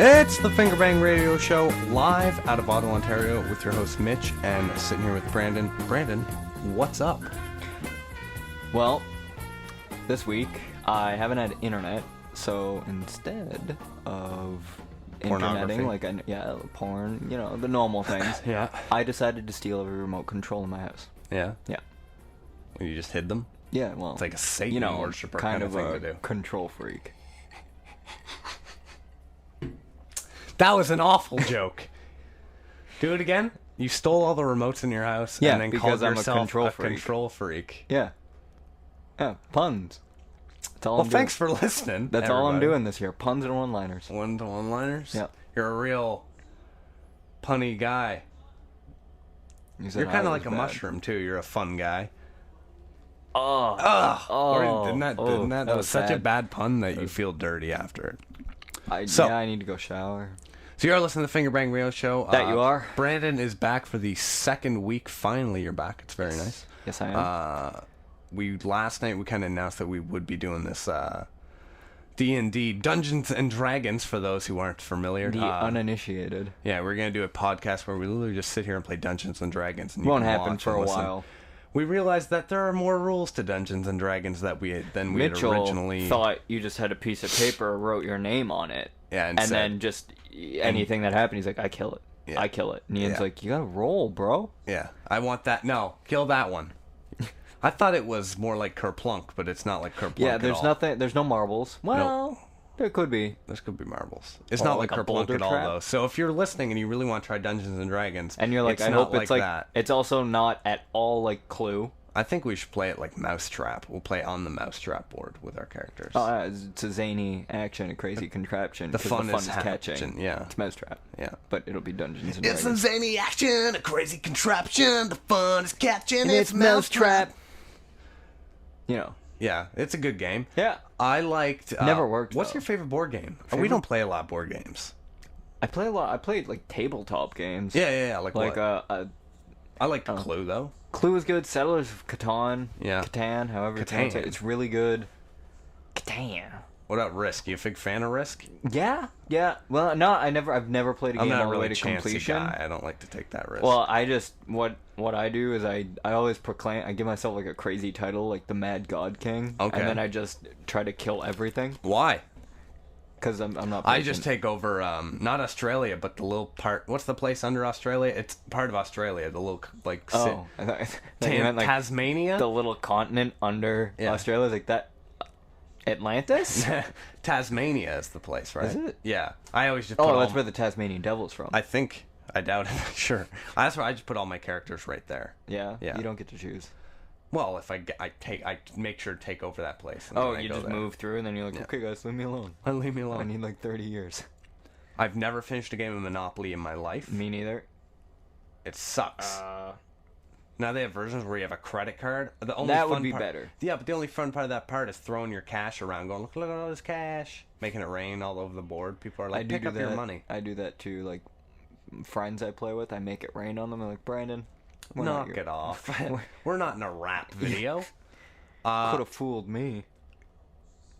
It's the Fingerbang Radio Show, live out of Ottawa, Ontario, with your host Mitch, and sitting here with Brandon. Brandon, what's up? Well, this week I haven't had internet, so instead of interneting, porn, the normal things. Yeah. I decided to steal every remote control in my house. Yeah? Yeah. You just hid them? Yeah, well, It's like a Satan worshiper kind of thing a to do. control freak. That was an awful joke. Do it again? You stole all the remotes in your house Yeah, and then called because I'm a yourself control freak. control freak. Yeah. Yeah, puns. That's all Well, I'm thanks doing. for listening. That's all I'm everybody. doing this year. Puns and one-liners. One-liners? Yeah. You're a real punny guy. You're kind of like a mushroom, too. You're a fun guy. Didn't that was such a bad pun that you feel dirty after it. I need to go shower. So you're listening to the Fingerbang Radio Show. That you are. Brandon is back for the second week. Finally, you're back. It's very nice. Yes, I am. Last night we kind of announced that we would be doing this D&D, Dungeons and Dragons, for those who aren't familiar. The uninitiated. Yeah, we're going to do a podcast where we literally just sit here and play Dungeons and Dragons. And Won't happen for a while. We realized that there are more rules to Dungeons and Dragons than we had originally thought. You just had a piece of paper, wrote your name on it, and then just anything that happened, he's like, I kill it. Yeah. I kill it. And Ian's like, you gotta roll, bro. Yeah, I want that. No, kill that one. I thought it was more like Kerplunk, but it's not like Kerplunk. Yeah, there's nothing. There's no marbles. Well, there could be. There could be marbles. It's not like Kerplunk at all, though. So if you're listening and you really want to try Dungeons and Dragons, and you're like, I hope it's like that. It's also not at all like Clue. I think we should play it like Mousetrap. We'll play on the Mousetrap board with our characters. Oh, it's a zany action, a crazy contraption. The fun is catching. Yeah, it's Mousetrap. Yeah, but it'll be Dungeons and Dragons. It's a zany action, a crazy contraption. The fun is catching. And it's Mousetrap. Yeah, it's a good game. Yeah, I liked. Never worked. What's your favorite board game? We don't play a lot of board games. I play a lot. I played like tabletop games. Yeah. Like what? I like Clue though. Clue is good. Settlers of Catan. Yeah. Catan, however you pronounce it. It's really good. Catan. What about Risk? You a big fan of Risk? Yeah. Well, no, I've never played a game all the way to completion. Guy. I don't like to take that risk. Well, I just what I do is I always proclaim. I give myself like a crazy title, like the Mad God King. Okay. And then I just try to kill everything. Why? Because I'm not. I just take over, not Australia, but the little part. What's the place under Australia? It's part of Australia. The little like. Oh, I thought you meant, like, Tasmania. The little continent under Australia, is like that. Atlantis? Tasmania is the place, right? Is it? Yeah. I always just. That's where the Tasmanian Devil's from. I think. I doubt it. Sure. That's why I just put all my characters right there. Yeah. You don't get to choose. Well, if I make sure to take over that place. You just move through, and then you're like, okay, guys, leave me alone. Leave me alone. I need like 30 years. I've never finished a game of Monopoly in my life. Me neither. It sucks. Now they have versions where you have a credit card. That would be better. Yeah, but the only fun part of that part is throwing your cash around, going, look at all this cash, making it rain all over the board. People are like, pick up your money. I do that too. Like friends I play with, I make it rain on them. I'm like, Brandon, knock it off. We're not in a rap video. Could have fooled me.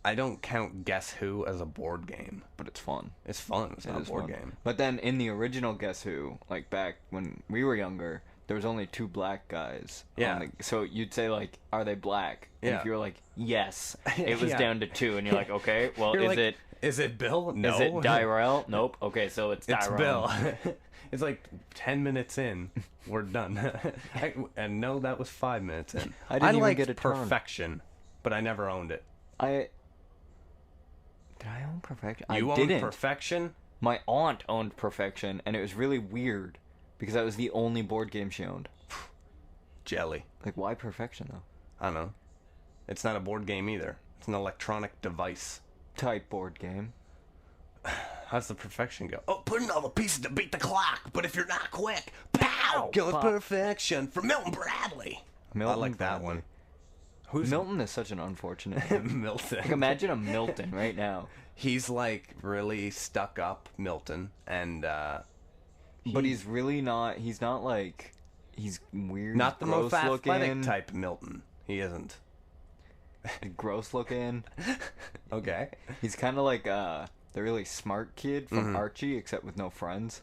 I don't count Guess Who as a board game, but it's fun. It's fun. It's not a board game. But then in the original Guess Who, like back when we were younger, there was only 2 black guys. Yeah. So you'd say, like, are they black? Yeah. And if you were like, yes, it was down to 2. And you're like, okay, well, is it Bill? No. Is it Dyrell? Nope. Okay, so it's Dyrell. It's Bill. It's like 10 minutes in, we're done. And no, that was 5 minutes in. I didn't even get a Perfection, but I never owned it. Did I own Perfection? You owned Perfection? My aunt owned Perfection, and it was really weird. Because that was the only board game she owned. Jelly. Like, why Perfection, though? I don't know. It's not a board game either. It's an electronic device. Type board game. How's the Perfection go? Oh, put in all the pieces to beat the clock, but if you're not quick, pow! Go Perfection from Milton Bradley. I like that one. Milton is such an unfortunate name. Milton. Like, imagine a Milton right now. He's like really stuck up Milton, and but he's really not. He's not like. He's weird. Not the most athletic type Milton. He isn't. Gross looking. Okay. He's kind of like the really smart kid from Archie, except with no friends.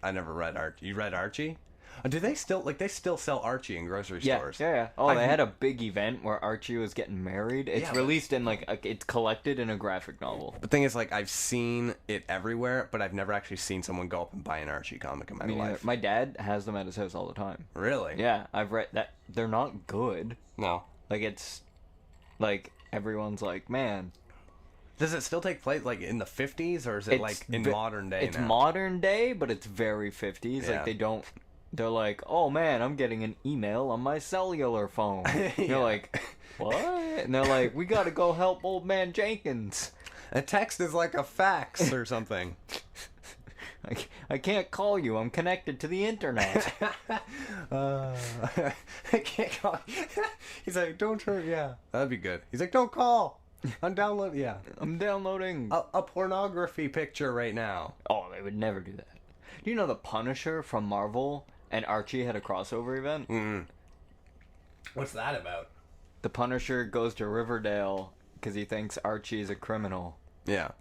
I never read Archie. You read Archie? Do they still sell Archie in grocery stores? Yeah. Oh, they had a big event where Archie was getting married. It's released in it's collected in a graphic novel. The thing is, like, I've seen it everywhere, but I've never actually seen someone go up and buy an Archie comic in my life. My dad has them at his house all the time. Really? Yeah, I've read that. They're not good. No. Like, it's like everyone's like, man. Does it still take place like in the 50s, or is it like in modern day? It's modern day, but it's very 50s. Yeah. Like they don't. They're like, oh man, I'm getting an email on my cellular phone. You're like, what? And they're like, we gotta go help old man Jenkins. A text is like a fax or something. I can't call you. I'm connected to the internet. I can't call. He's like, don't turn. Yeah, that'd be good. He's like, don't call. I'm downloading. Yeah, I'm downloading a pornography picture right now. Oh, they would never do that. Do you know the Punisher from Marvel and Archie had a crossover event? Mm. What's that about? The Punisher goes to Riverdale because he thinks Archie is a criminal. Yeah.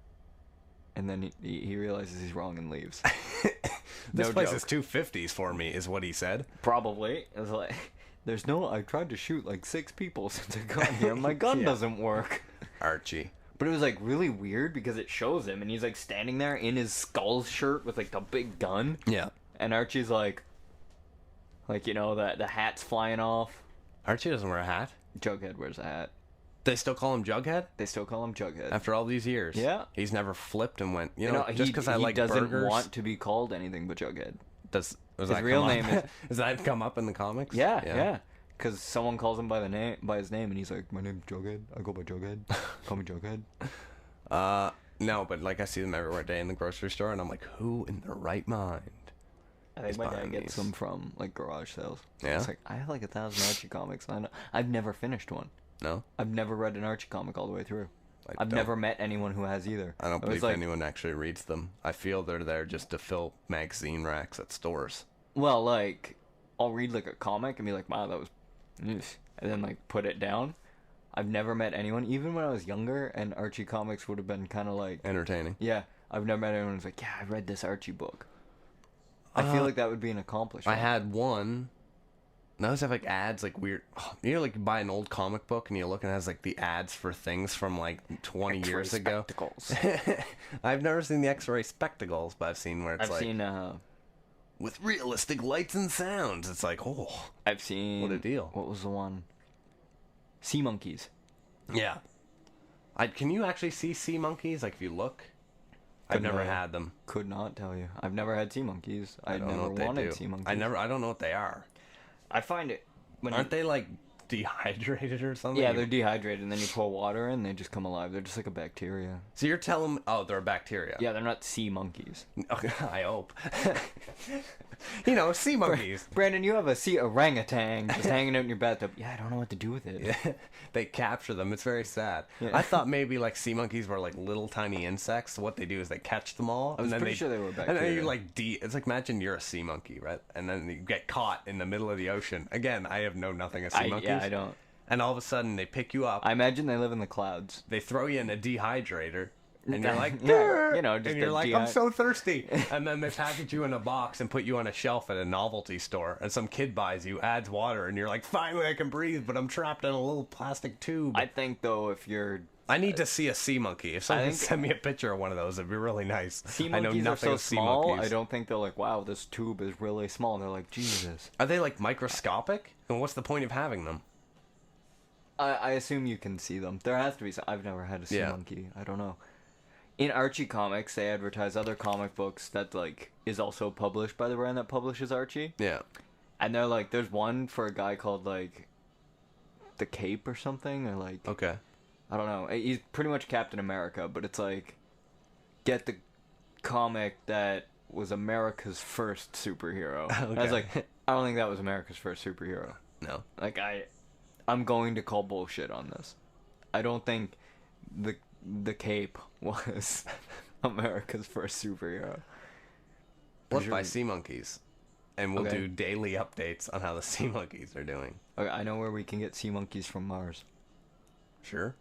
And then he realizes he's wrong and leaves. This place is 250s for me, is what he said. Probably. It was like, I tried to shoot like 6 people since I got here. My gun doesn't work. Archie. But it was like really weird because it shows him and he's like standing there in his skull shirt with like the big gun. Yeah. And Archie's like you know, the hat's flying off. Archie doesn't wear a hat. Jughead wears a hat. They still call him Jughead? They still call him Jughead. After all these years. Yeah. He's never flipped and went, just because I like burgers. He doesn't burgers, want to be called anything but Jughead. Does his real name is... Does that come up in the comics? Yeah. Because someone calls him by his name, and he's like, my name's Jughead. I go by Jughead. Call me Jughead. No, but like I see them every day in the grocery store, and I'm like, who in their right mind? I think my dad gets them from like garage sales. Yeah. It's like, I have like 1,000 Archie comics. I've never finished one. No. I've never read an Archie comic all the way through. I've never met anyone who has either. I don't believe anyone actually reads them. I feel they're there just to fill magazine racks at stores. Well, like, I'll read like a comic and be like, wow, that was... and then like put it down. I've never met anyone, even when I was younger, and Archie comics would have been kind of like... entertaining. Yeah. I've never met anyone who's like, yeah, I read this Archie book. I feel like that would be an accomplishment. I had one... They always have like ads, like weird. You know, like you buy an old comic book and you look and it has like the ads for things from like 20 X-ray years ago. Spectacles. I've never seen the X-ray spectacles, but I've seen where it's I've seen with realistic lights and sounds. It's like, oh, I've seen what a deal. What was the one? Sea monkeys. Yeah. Can you actually see sea monkeys? Like if you look. I've never had them. Could not tell you. I've never had sea monkeys. I never wanted sea monkeys. I don't know what they are. I find it... Aren't they, like, dehydrated or something? Yeah, they're dehydrated, and then you pour water in, they just come alive. They're just like a bacteria. So you're telling me... Oh, they're a bacteria. Yeah, they're not sea monkeys. Okay, I hope. Sea monkeys. Brandon, you have a sea orangutan just hanging out in your bathtub. Yeah, I don't know what to do with it. Yeah, they capture them. It's very sad. Yeah. I thought maybe, like, sea monkeys were, like, little tiny insects. So what they do is they catch them all. I was pretty sure they were bacteria. And then you, like, it's like, imagine you're a sea monkey, right? And then you get caught in the middle of the ocean. Again, I have nothing of sea monkeys. Yeah, I don't. And all of a sudden, they pick you up. I imagine they live in the clouds. They throw you in a dehydrator. And you're like, just and you're like, I'm so thirsty. And then they package you in a box and put you on a shelf at a novelty store. And some kid buys you, adds water, and you're like, finally I can breathe, but I'm trapped in a little plastic tube. I think, though, if you're... I need to see a sea monkey. If someone can send me a picture of one of those, it'd be really nice. Sea monkeys are so small, I don't think they're like, wow, this tube is really small. They're like, Jesus. Are they, like, microscopic? And what's the point of having them? I assume you can see them. There has to be some... I've never had a sea monkey. I don't know. In Archie Comics, they advertise other comic books that, like, is also published by the brand that publishes Archie. Yeah. And they're like, there's one for a guy called, like, The Cape or something, or, like... Okay. I don't know. He's pretty much Captain America, but it's like, get the comic that was America's first superhero. Okay. I was like, I don't think that was America's first superhero. No. Like, I'm going to call bullshit on this. I don't think the Cape was America's first superhero. Let's buy sea monkeys. And we'll do daily updates on how the sea monkeys are doing. Okay, I know where we can get sea monkeys from Mars. Sure.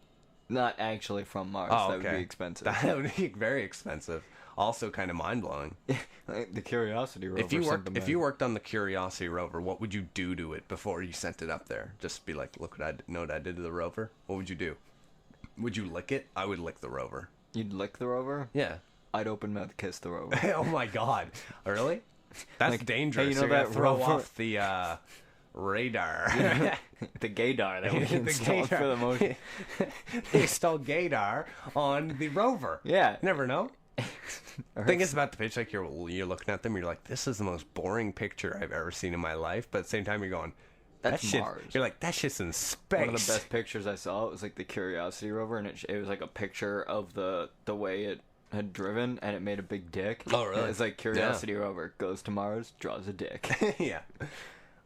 Not actually from Mars. Oh, That okay. would be expensive. That would be very expensive. Also kind of mind-blowing. The Curiosity rover. If you worked on the Curiosity rover, what would you do to it before you sent it up there? Just be like, look what I did to the rover? What would you do? Would you lick it? I would lick the rover. You'd lick the rover? Yeah. I'd open mouth kiss the rover. Oh my god. Really? That's Like, dangerous. hey, you know You're gonna that throw rover- off the radar. The gaydar that we The installed for the motion. They installed gaydar on the rover. Yeah. Never know. Thing is about the pitch, like you're looking at them, you're like, this is the most boring picture I've ever seen in my life. But at the same time, you're going, That's shit. Mars. You're like, that shit's in space. One of the best pictures I saw, it was like the Curiosity rover, and it was like a picture of the way it had driven, and it made a big dick. Oh, really? It's like Curiosity rover goes to Mars, draws a dick. Yeah.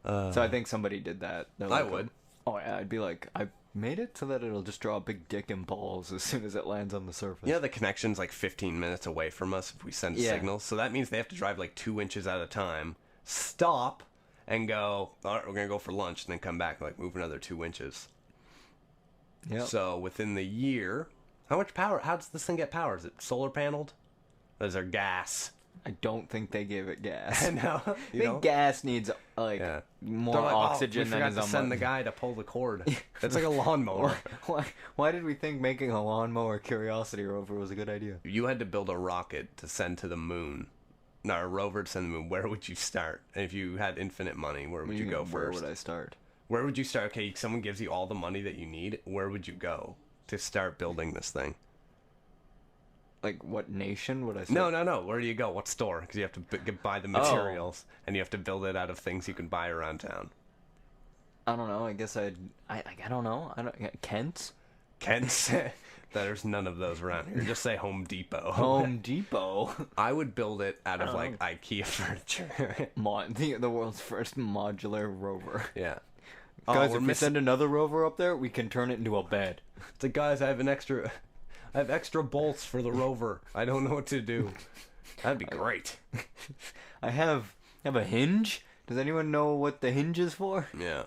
So I think somebody did that. They're I like, would. Oh yeah, I'd be like, I made it so that it'll just draw a big dick and balls as soon as it lands on the surface. Yeah, the connection's like 15 minutes away from us if we send signals. So that means they have to drive like 2 inches at a time, stop, and go, all right, we're going to go for lunch, and then come back and like move another 2 inches. Yeah. So within the year, how much power? How does this thing get power? Is it solar paneled? Or is there gas? I don't think they gave it gas. No, I think gas needs like more They're like, oxygen we than forgot is to on send my... the guy to pull the cord. It's like a lawnmower. Why did we think making a lawnmower Curiosity rover was a good idea? You had to build a rocket to send to the moon. No, a rover to send to the moon. Where would you start? And if you had infinite money, where would you go Where first? would I start? Where would you start? Okay, someone gives you all the money that you need. Where would you go to start building this thing? Like, what nation would I say? No. Where do you go? What store? Because you have to buy the materials, and you have to build it out of things you can buy around town. I don't know. I guess I don't know. Kent's? Kent's? There's none of those around here. Just say Home Depot. Home Depot. I would build it out of, like, IKEA furniture. The world's first modular rover. Yeah. Guys, if we send another rover up there, we can turn it into a bed. It's like, guys, I have extra bolts for the rover. I don't know what to do. That'd be great. I have a hinge. Does anyone know what the hinge is for? Yeah.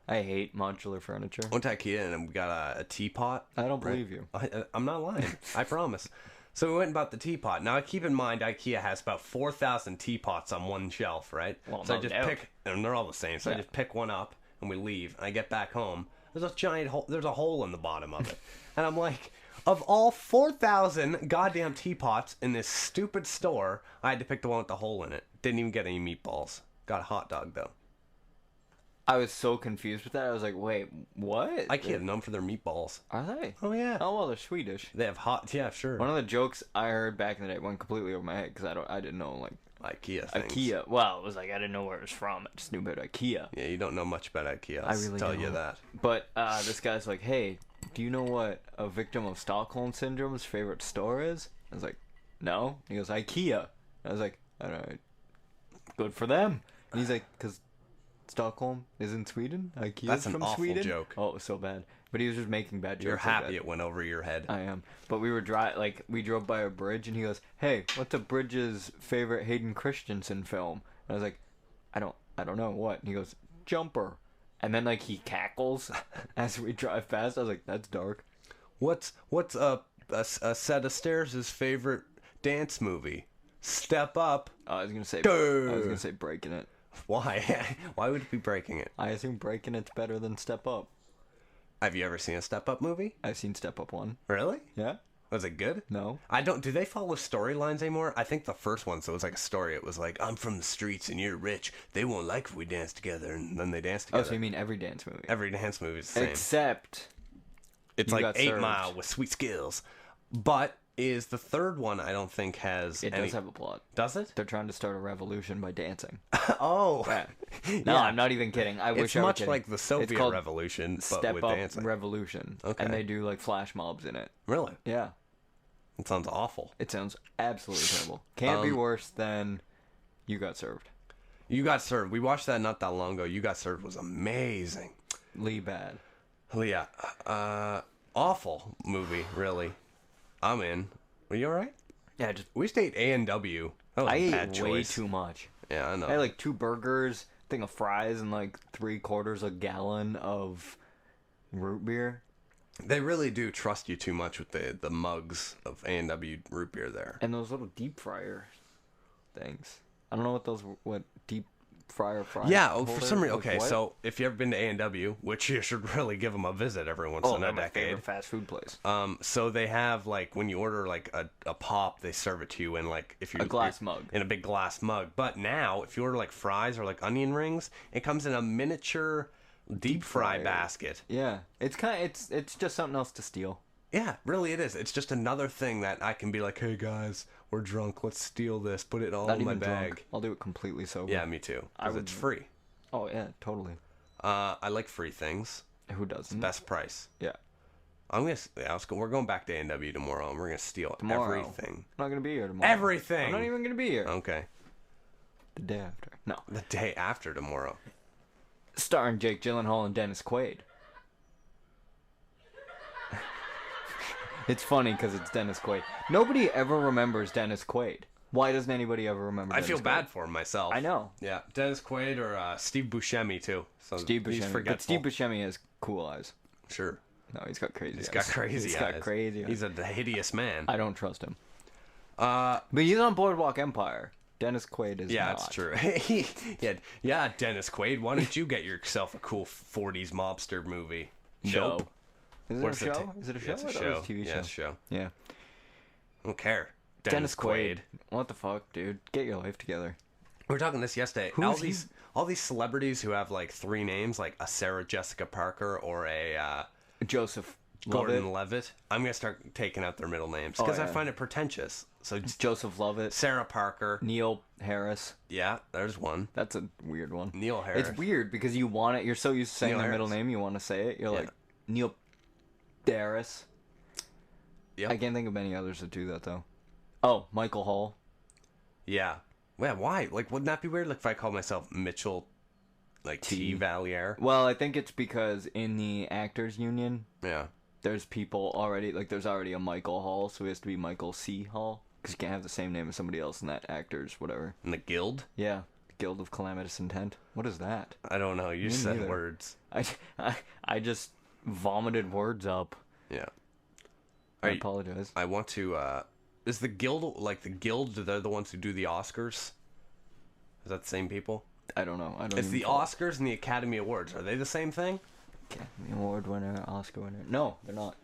I hate modular furniture. Went to IKEA and we got a teapot. I don't believe you. I'm not lying. I promise. So we went and bought the teapot. Now, keep in mind, IKEA has about 4,000 teapots on one shelf, right? Well, so no I just doubt. pick, and they're all the same. So I just pick one up and we leave. And I get back home. There's a giant hole. There's a hole in the bottom of it. And I'm like, of all 4,000 goddamn teapots in this stupid store, I had to pick the one with the hole in it. Didn't even get any meatballs. Got a hot dog, though. I was so confused with that. I was like, wait, what? IKEA known for their meatballs. Are they? Oh, yeah. Oh, well, they're Swedish. They have hot, yeah, sure. One of the jokes I heard back in the day went completely over my head because I didn't know, like, IKEA things. IKEA. Well, it was like I didn't know where it was from. I just knew about IKEA. Yeah, you don't know much about IKEA. I really tell don't. you that. But this guy's like, hey, do you know what a victim of Stockholm Syndrome's favorite store is? I was like, no. He goes, IKEA. I was like, all right, good for them. And he's like, because Stockholm is in Sweden. IKEA's That's an from awful Sweden. joke. Oh, it was so bad. But he was just making bad jokes. You're like happy that. it went over your head. I am. But we drove by a bridge, and he goes, hey, what's a bridge's favorite Hayden Christensen film? And I was like, I don't know what. And he goes, Jumper. And then, like, he cackles as we drive past. I was like, that's dark. What's a set of stairs' favorite dance movie? Step Up. I was gonna say Breaking It. Why? Why would it be Breaking It? I assume Breaking It's better than Step Up. Have you ever seen a Step Up movie? I've seen Step Up 1. Really? Yeah? Was it good? No. Do they follow storylines anymore? I think the first one, so it was like a story. It was like, I'm from the streets and you're rich. They won't like if we dance together, and then they dance Oh, together. so you mean every dance movie? Every dance movie is the same. Except It's You like Got 8 Served. Mile with Sweet Skills. But is the third one, I don't think has it any... does have a plot. Does it? They're trying to start a revolution by dancing. Oh. Yeah. No, Yeah. I'm not even kidding. I wish It's I were much kidding. like the Soviet It's called Revolution, but Step with Up dancing. Revolution. Okay. And they do like flash mobs in it. Really? Yeah. It sounds awful. It sounds absolutely terrible. Can't be worse than You Got Served. You Got Served. We watched that not that long ago. You Got Served was amazing. Lee bad. Yeah. Awful movie, really. I'm in. Were you alright? Yeah, just We stayed A&W. That was I a bad ate choice. way too much. Yeah, I know. I had like 2 burgers, a thing of fries, and like 3/4 a gallon of root beer. They really do trust you too much with the mugs of A&W root beer there. And those little deep fryer things. I don't know what deep fryer fries. Yeah, for some reason. Okay, so if you've ever been to A&W, which you should really give them a visit every once in a decade. My favorite fast food place. So they have, like, when you order, like, a pop, they serve it to you in, like, if you... A glass mug. In a big glass mug. But now, if you order, like, fries or, like, onion rings, it comes in a miniature deep fry basket. Yeah. It's just something else to steal. Yeah, really it is. It's just another thing that I can be like, hey, guys, we're drunk. Let's steal this. Put it all in my bag. Drunk. I'll do it completely sober. Yeah, me too. Because it's free. Oh, yeah, totally. I like free things. Who doesn't? It's best price. Yeah. We're going back to A&W tomorrow, and we're going to steal everything. I'm not going to be here tomorrow. Everything! I'm not even going to be here. Okay. The day after. No. The day after tomorrow. Starring Jake Gyllenhaal and Dennis Quaid. It's funny because it's Dennis Quaid. Nobody ever remembers Dennis Quaid. Why doesn't anybody ever remember Dennis Quaid? I feel bad for him myself. I know. Yeah, Dennis Quaid or Steve Buscemi, too. So Steve Buscemi. But Steve Buscemi has cool eyes. Sure. No, he's got crazy eyes. He's got crazy eyes. He's a hideous man. I don't trust him. But he's on Boardwalk Empire. Dennis Quaid is not. Yeah, it's true. yeah, Dennis Quaid, why don't you get yourself a cool 40s mobster movie? Show. Nope. Is it a show? Is it a show? It's a show. It's a TV show. Yeah, it's a show. Yeah. I don't care. Dennis Quaid. What the fuck, dude? Get your life together. We were talking this yesterday. All these celebrities who have like 3 names, like a Sarah Jessica Parker or a Joseph Gordon Levitt. I'm gonna start taking out their middle names because I find it pretentious. So Joseph Lovett, Sarah Parker, Neil Harris. Yeah, there's one. That's a weird one. Neil Harris. It's weird because you want it. You're so used to saying their middle name, you want to say it. You're like Neil Harris. Yep. I can't think of any others that do that though. Oh, Michael Hall. Yeah. Yeah, why? Like, wouldn't that be weird? Like, if I called myself Mitchell, like, T. Valier? Well, I think it's because in the Actors Union, there's people already, like, there's already a Michael Hall, so he has to be Michael C. Hall, because you can't have the same name as somebody else in that actors, whatever. In the Guild? Yeah. Guild of Calamitous Intent. What is that? I don't know. You said words. I just vomited words up. Yeah. I apologize. I want to, is the Guild, like, the Guild, they're the ones who do the Oscars? Is that the same people? I don't know. It's the Oscars and the Academy Awards. Are they the same thing? Academy Award winner, Oscar winner. No, they're not.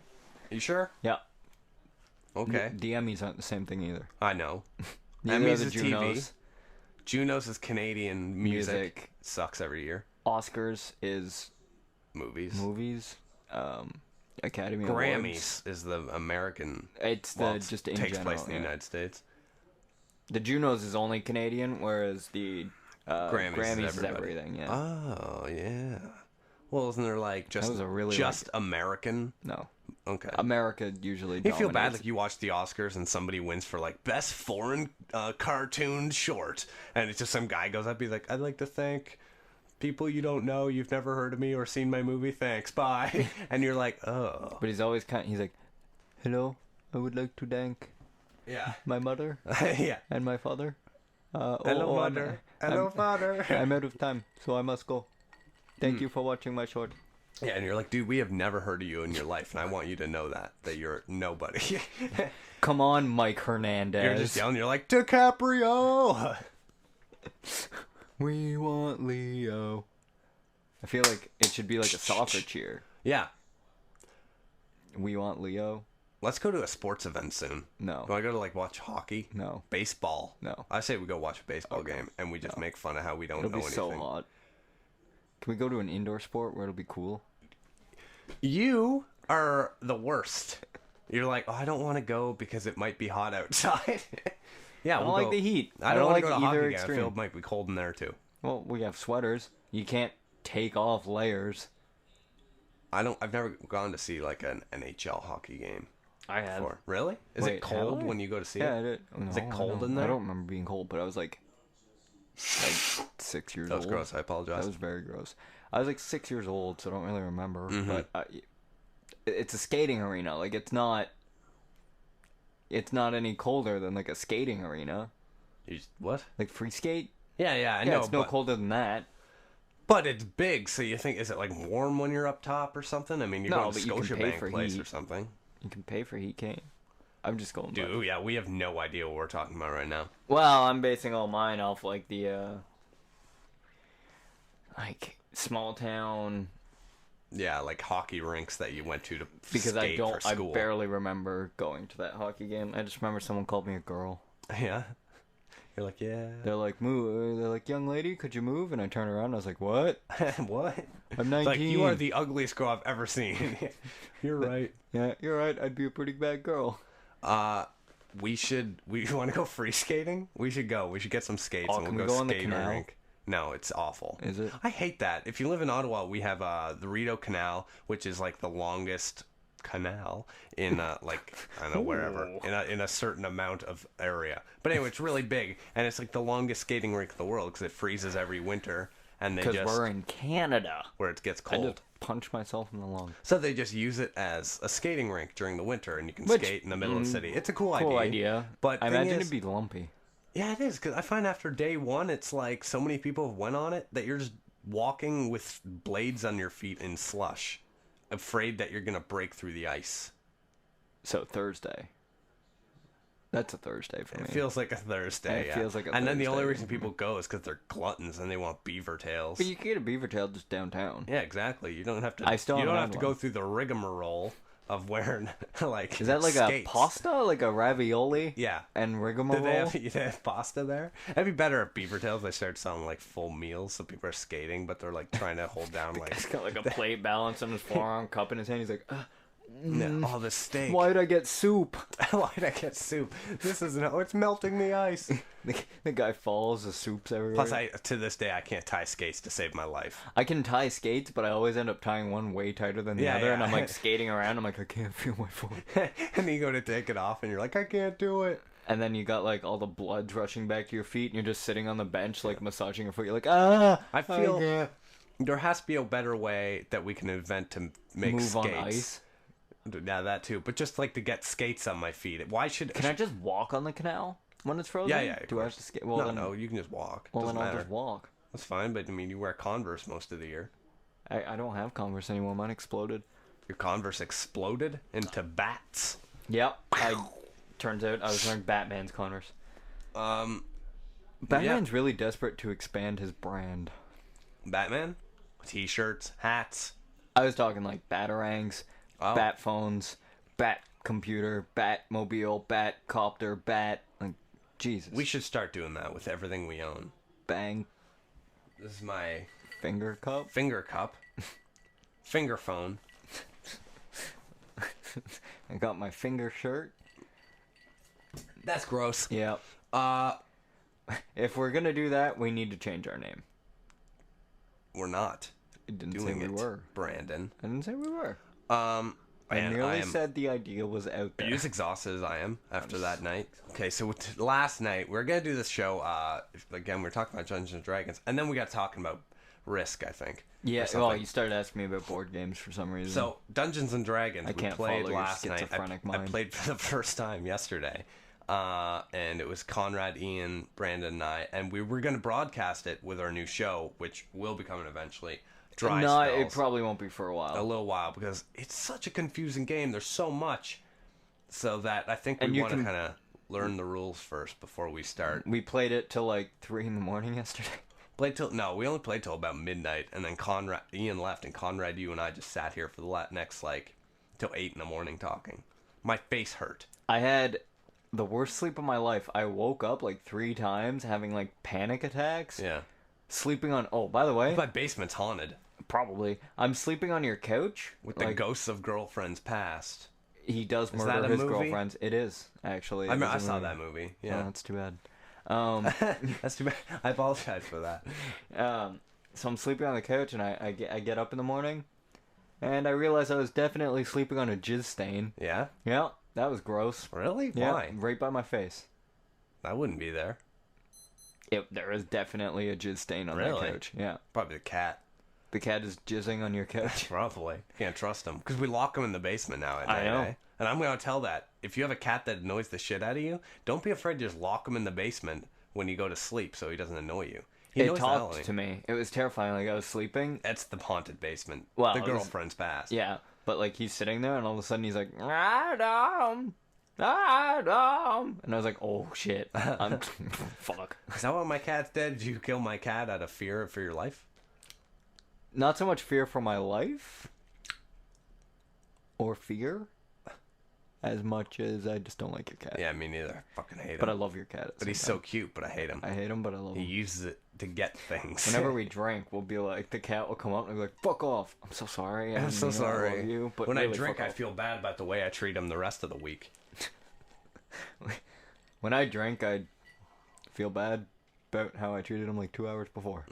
You sure? Yeah. Okay. The Emmys aren't the same thing either. I know. Emmys is TV. Junos is Canadian music. Sucks every year. Oscars is movies. Academy Grammys Awards is the American. It's just in takes general, place in the United States. The Junos is only Canadian, whereas the Grammys is everything. Yeah. Oh yeah. Well, isn't there like just American? No. Okay. America usually. You feel bad like you watch the Oscars and somebody wins for like best foreign cartoon short, and it's just some guy goes up, he's like, "I'd like to thank people you don't know, you've never heard of me or seen my movie. Thanks, bye." And you're like, oh. But he's always he's like, "Hello, I would like to thank my mother and my father. Hello, mother. Hello, father. I'm out of time, so I must go. Thank you for watching my short." Yeah, and you're like, dude, we have never heard of you in your life, and I want you to know that you're nobody. Come on, Mike Hernandez. You're just yelling, you're like, DiCaprio! We want Leo. I feel like it should be like a soccer cheer. Yeah. We want Leo. Let's go to a sports event soon. No. Do I go to like watch hockey? No. Baseball? No. I say we go watch a baseball game, and we just make fun of how we don't know anything. It'll be so hot. Can we go to an indoor sport where it'll be cool? You are the worst. You're like, oh, I don't want to go because it might be hot outside. Yeah, I don't like the heat. I don't like go to either hockey extreme. I feel it might be cold in there too. Well, we have sweaters. You can't take off layers. I've never gone to see like an NHL hocky game. I have. Before. Really? Is it cold when you go to see it? Yeah, I did. Is it cold in there? I don't remember being cold, but I was like 6 years old. That was gross. I apologize. That was very gross. I was like 6 years old, so I don't really remember. Mm-hmm. But it's a skating arena. Like it's not any colder than like a skating arena. What? Like free skate? Yeah, I know. It's no colder than that. But it's big, so you think, is it like warm when you're up top or something? I mean, you're going to Scotiabank Place or something. You can pay for heat, can't you? I'm just going by. Dude, yeah, we have no idea what we're talking about right now. Well, I'm basing all mine off like the like small town. Yeah, like hockey rinks that you went to because skate for school. I barely remember going to that hockey game. I just remember someone called me a girl. Yeah. You're like, yeah. They're like, move. They're like, young lady, could you move? And I turn around. And I was like, what? What? I'm 19. Like, you are the ugliest girl I've ever seen. You're right. Yeah, you're right. I'd be a pretty bad girl. We want to go free skating? We should go. We should get some skates and we'll go on the skate canal? rink. No, it's awful. Is it? I hate that. If you live in Ottawa, we have the Rideau Canal, which is like the longest canal in like I don't know wherever in a certain amount of area. But anyway, it's really big and it's like the longest skating rink in the world because it freezes every winter and they just because we're in Canada where it gets cold. I just punch myself in the lung. So they just use it as a skating rink during the winter and you can skate in the middle of the city. It's a cool idea. But I imagine it'd be lumpy. Yeah, it is, because I find after day one, it's like so many people have went on it that you're just walking with blades on your feet in slush, afraid that you're going to break through the ice. So Thursday. That's a Thursday for me. It feels like a Thursday, It feels like a And then the only Thursday. reason people go is because they're gluttons and they want beaver tails. But you can get a beaver tail just downtown. Yeah, exactly. You don't have to. I still you don't haven't have to had go one. through the rigmarole of wearing like. Is that like skates. a pasta, like a ravioli? Yeah. And rigmarole. Do they have pasta there? It'd be better if Beaver Tails they started selling like full meals, so people are skating, but they're like trying to hold down like. He's got like a plate balance on his forearm, cup in his hand. He's like, oh, the steak. why did I get soup? Why did I get soup? This isn't. Oh, it's melting the ice. The guy falls. The soup's everywhere. Plus, to this day, I can't tie skates to save my life. I can tie skates, but I always end up tying one way tighter than the other, yeah. and I'm like skating around. I'm like, I can't feel my foot. And you go to take it off, and you're like, I can't do it. And then you got like all the blood rushing back to your feet, and you're just sitting on the bench, like massaging your foot. You're like, ah. I feel there has to be a better way that we can invent to make move skates. on ice. Yeah, that too. But just like to get skates on my feet. Why should? Can I just walk on the canal when it's frozen? Yeah. Do I have to skate? Well, no, you can just walk. Well, Doesn't then I'll matter. just walk. That's fine, but I mean, you wear Converse most of the year. I don't have Converse anymore. Mine exploded. Your Converse exploded into bats. Yep. Turns out I was wearing Batman's Converse. Batman's really desperate to expand his brand. Batman? T-shirts, hats. I was talking like Batarangs, Oh. Bat phones, Bat computer, Batmobile, Bat copter, Bat. Like, Jesus. We should start doing that with everything we own. Bang. This is my Finger cup. finger cup. Finger phone. I got my finger shirt. That's gross. Yep. If we're gonna do that, we need to change our name. We're not It didn't doing say we it, were. Brandon. I didn't say we were. I Nearly said the idea was out Are there. you as exhausted as I am after that night? Okay, so last night, we are going to do this show, again, we were talking about Dungeons & Dragons, and then we got talking about Risk, I think. Yeah, well, you started asking me about board games for some reason. So, Dungeons & Dragons, I we can't played follow your last night. schizophrenic I mind. played for the first time yesterday, and it was Conrad, Ian, Brandon, and I, and we were going to broadcast it with our new show, which will be coming eventually. Dry no, spells. it probably won't be for a while. A little while, because it's such a confusing game. There's so much, so that I think we want to kind of learn the rules first before we start. We played it till like 3 in the morning yesterday. We only played till about midnight, and then Ian left, and Conrad, you and I just sat here for the next till 8 in the morning talking. My face hurt. I had the worst sleep of my life. I woke up like 3 times having like panic attacks. Yeah. Sleeping on. Oh, by the way, My basement's haunted probably I'm sleeping on your couch with the ghosts of girlstools past. He does that murder a his movie? girlfriends. It is actually. I saw that movie. Yeah, Oh, that's too bad. that's too bad. I apologize for that. So I'm sleeping on the couch, and I get up in the morning, and I realize I was definitely sleeping on a jizz stain. Yeah. Yeah, that was gross. Really? Yeah, Why? right by my face. I wouldn't be there. There is definitely a jizz stain on that couch. Yeah. Probably the cat. The cat is jizzing on your couch. Probably. Can't trust him. Because we lock him in the basement now at night. I know. Eh? And I'm going to tell that. If you have a cat that annoys the shit out of you, don't be afraid to just lock him in the basement when you go to sleep so he doesn't annoy you. It talked to me. It was terrifying. Like, I was sleeping. That's the haunted basement. Well, the girlfriend's past. Yeah, but like he's sitting there, and all of a sudden he's like, Adam, Adam, and I was like, oh shit, I'm fuck. Is that what my cat's dead? Did you kill my cat out of fear for your life? Not so much fear for my life, or fear, as much as I just don't like your cat. Yeah, me neither. I fucking hate him. But I love your cat. But he's so cute, but I hate him. I hate him, but I love him. He uses it to get things. Whenever we drink, we'll be like, the cat will come up and be like, fuck off. I'm so sorry. I'm so sorry. I love you, but when really, I drink, I feel bad about the way I treat him the rest of the week. When I drink, I feel bad about how I treated him like 2 hours before.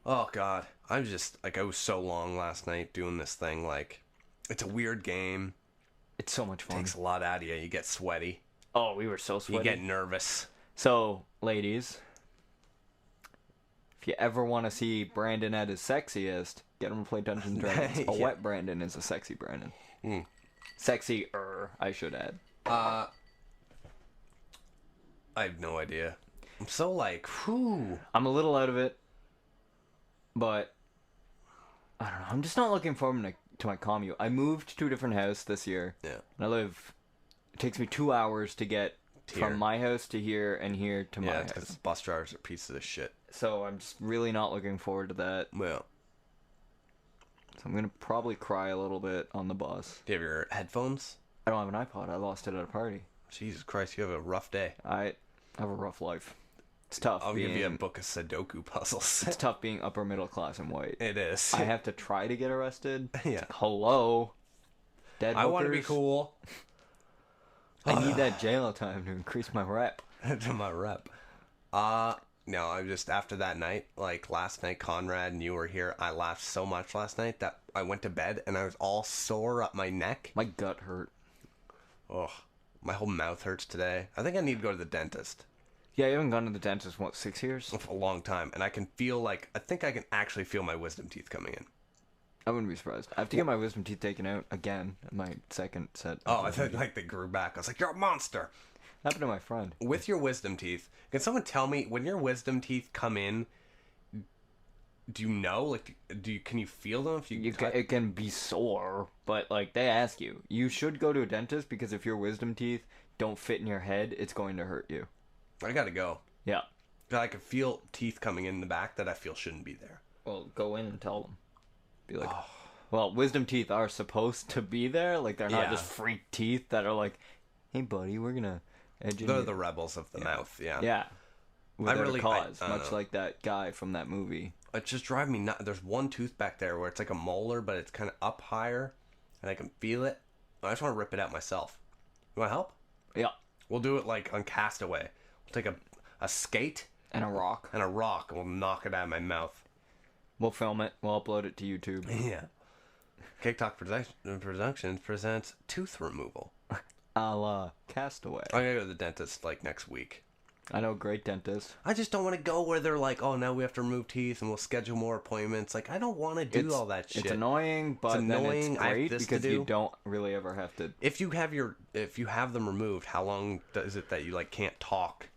Oh, God. I'm just, like, I was so long last night doing this thing. Like, it's a weird game. It's so much fun. It takes a lot out of you. You get sweaty. Oh, we were so sweaty. You get nervous. So, ladies, if you ever want to see Brandon at his sexiest, get him to play Dungeons & Dragons. A wet Brandon is a sexy Brandon. Sexier, I should add. I have no idea. I'm so like, whew. I'm a little out of it, but I don't know. I'm just not looking forward to my commute. I moved to a different house this year. Yeah. And it takes me 2 hours to get from my house to here and here to my house. Because bus drivers are pieces of shit. So I'm just really not looking forward to that. Well. So I'm going to probably cry a little bit on the bus. Do you have your headphones? I don't have an iPod. I lost it at a party. Jesus Christ, you have a rough day. I have a rough life. It's tough. I'll give you a book of Sudoku puzzles. It's tough being upper middle class and white. It is. I have to try to get arrested. Yeah. Hello. Dead I want to be cool. I need that jail time to increase my rep. To my rep. No, I'm just, after that night, like last night, Conrad and you were here, I laughed so much last night that I went to bed and I was all sore up my neck. My gut hurt. Ugh. My whole mouth hurts today. I think I need to go to the dentist. Yeah, you haven't gone to the dentist, what, 6 years? For a long time. And I can feel like, I think I can actually feel my wisdom teeth coming in. I wouldn't be surprised. I have to get my wisdom teeth taken out again. My second set. Oh, I thought like they grew back. I was like, you're a monster. Happened to my friend. With your wisdom teeth, can someone tell me, when your wisdom teeth come in, do you know? Like, can you feel them? If it can be sore, but like they ask you. You should go to a dentist because if your wisdom teeth don't fit in your head, it's going to hurt you. I gotta go. Yeah. I can feel teeth coming in the back that I feel shouldn't be there. Well, go in and tell them. Be like, well, wisdom teeth are supposed to be there. Like, they're not just freak teeth that are like, hey, buddy, we're gonna edge in. They're the rebels of the mouth, yeah. Yeah. Without a cause, I much like that guy from that movie. It just drives me nuts. There's one tooth back there where it's like a molar, but it's kind of up higher, and I can feel it. I just want to rip it out myself. You want to help? Yeah. We'll do it like on Castaway. We'll take a skate. And a rock. And we'll knock it out of my mouth. We'll film it. We'll upload it to YouTube. Yeah. Caketalk Productions presents tooth removal. A la Castaway. I'm gonna go to the dentist like next week. I know a great dentist. I just don't want to go where they're like, oh, now we have to remove teeth and we'll schedule more appointments. Like, I don't want to do all that shit. It's annoying, but then it's great because you don't really ever have to. If you have them removed, how long is it that you like can't talk?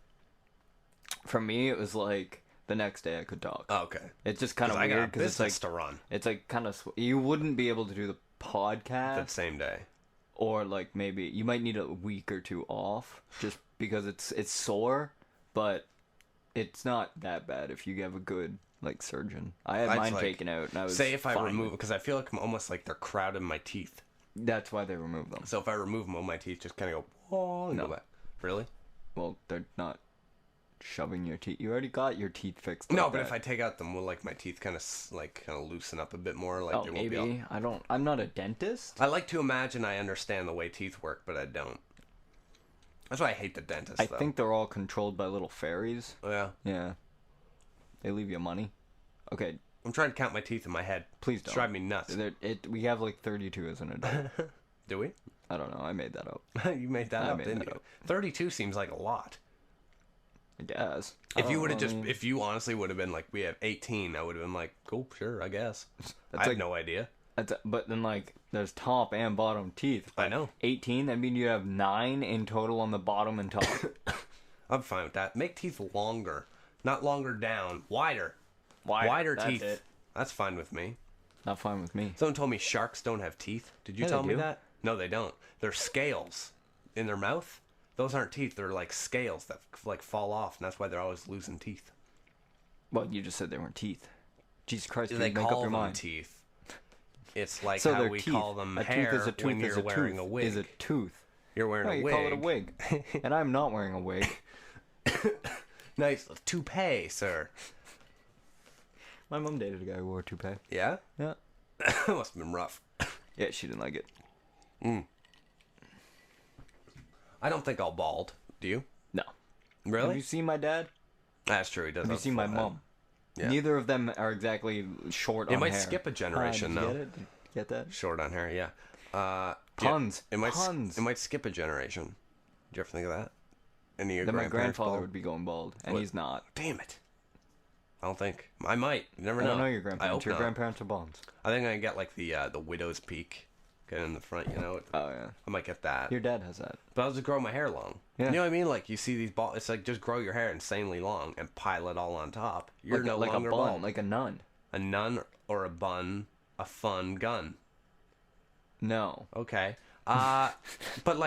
For me, it was like the next day I could talk. Oh, okay. It's just kind of weird because it's like to run. It's like kind of you wouldn't be able to do the podcast that same day, or like maybe you might need a week or two off just because it's sore, but it's not that bad if you have a good like surgeon. I had mine taken out, and I was say if I remove because I feel like I'm almost like they're crowding my teeth. That's why they remove them. So if I remove them, all my teeth just kind of go. Oh no, really? Well, they're not shoving your teeth. You already got your teeth fixed. No, but if I take out them, will like my teeth kind of loosen up a bit more? Like they maybe. Won't be I don't. I'm not a dentist. I like to imagine I understand the way teeth work, but I don't. That's why I hate the dentist. I think they're all controlled by little fairies. Oh, yeah. Yeah. They leave you money. Okay. I'm trying to count my teeth in my head. Please don't. It's driving me nuts. We have like 32 as an adult. Do we? I don't know. I made that up. You made that up, didn't you? 32 seems like a lot. I guess. If you honestly would have been like, we have 18, I would have been like, cool, sure, I guess. I have no idea. But then like, there's top and bottom teeth. I know. 18, that means you have 9 in total on the bottom and top. I'm fine with that. Make teeth longer. Not longer down. Wider. Wider teeth. It. That's fine with me. Not fine with me. Someone told me sharks don't have teeth. Did you tell me that? No, they don't. They're scales in their mouth. Those aren't teeth. They're like scales that like fall off, and that's why they're always losing teeth. Well, you just said they weren't teeth. Jesus Christ, they make up call your them mind. Teeth. It's like so how we teeth. call them a hair tooth is a tooth when you're wearing a wig. Is a tooth. You're wearing a you wig. call it a wig. And I'm not wearing a wig. Nice toupee, sir. My mom dated a guy who wore a toupee. Yeah? Yeah. Must have been rough. Yeah, she didn't like it. I don't think I'll bald. Do you? No. Really? Have you seen my dad? That's true. He does. Have you seen my mom? Yeah. Neither of them are exactly short on hair. It might skip a generation, though. Get it? Get that? Short on hair, yeah. Puns. It might Puns. It might skip a generation. Did you ever think of that? Any of your then my grandfather bald? would be going bald, and he's not. Damn it. I don't think. I might. You never know. I don't know your grandparents. Your not. grandparents are bonds. I think I can get like the widow's peak. Get in the front, you know. Oh, yeah. I might get that. Your dad has that. But I'll just grow my hair long. Yeah. You know what I mean? Like, you see these bald... It's like, just grow your hair insanely long and pile it all on top. You're no longer a bun, bald. like a nun. A nun or a bun, a fun gun. No. Okay. But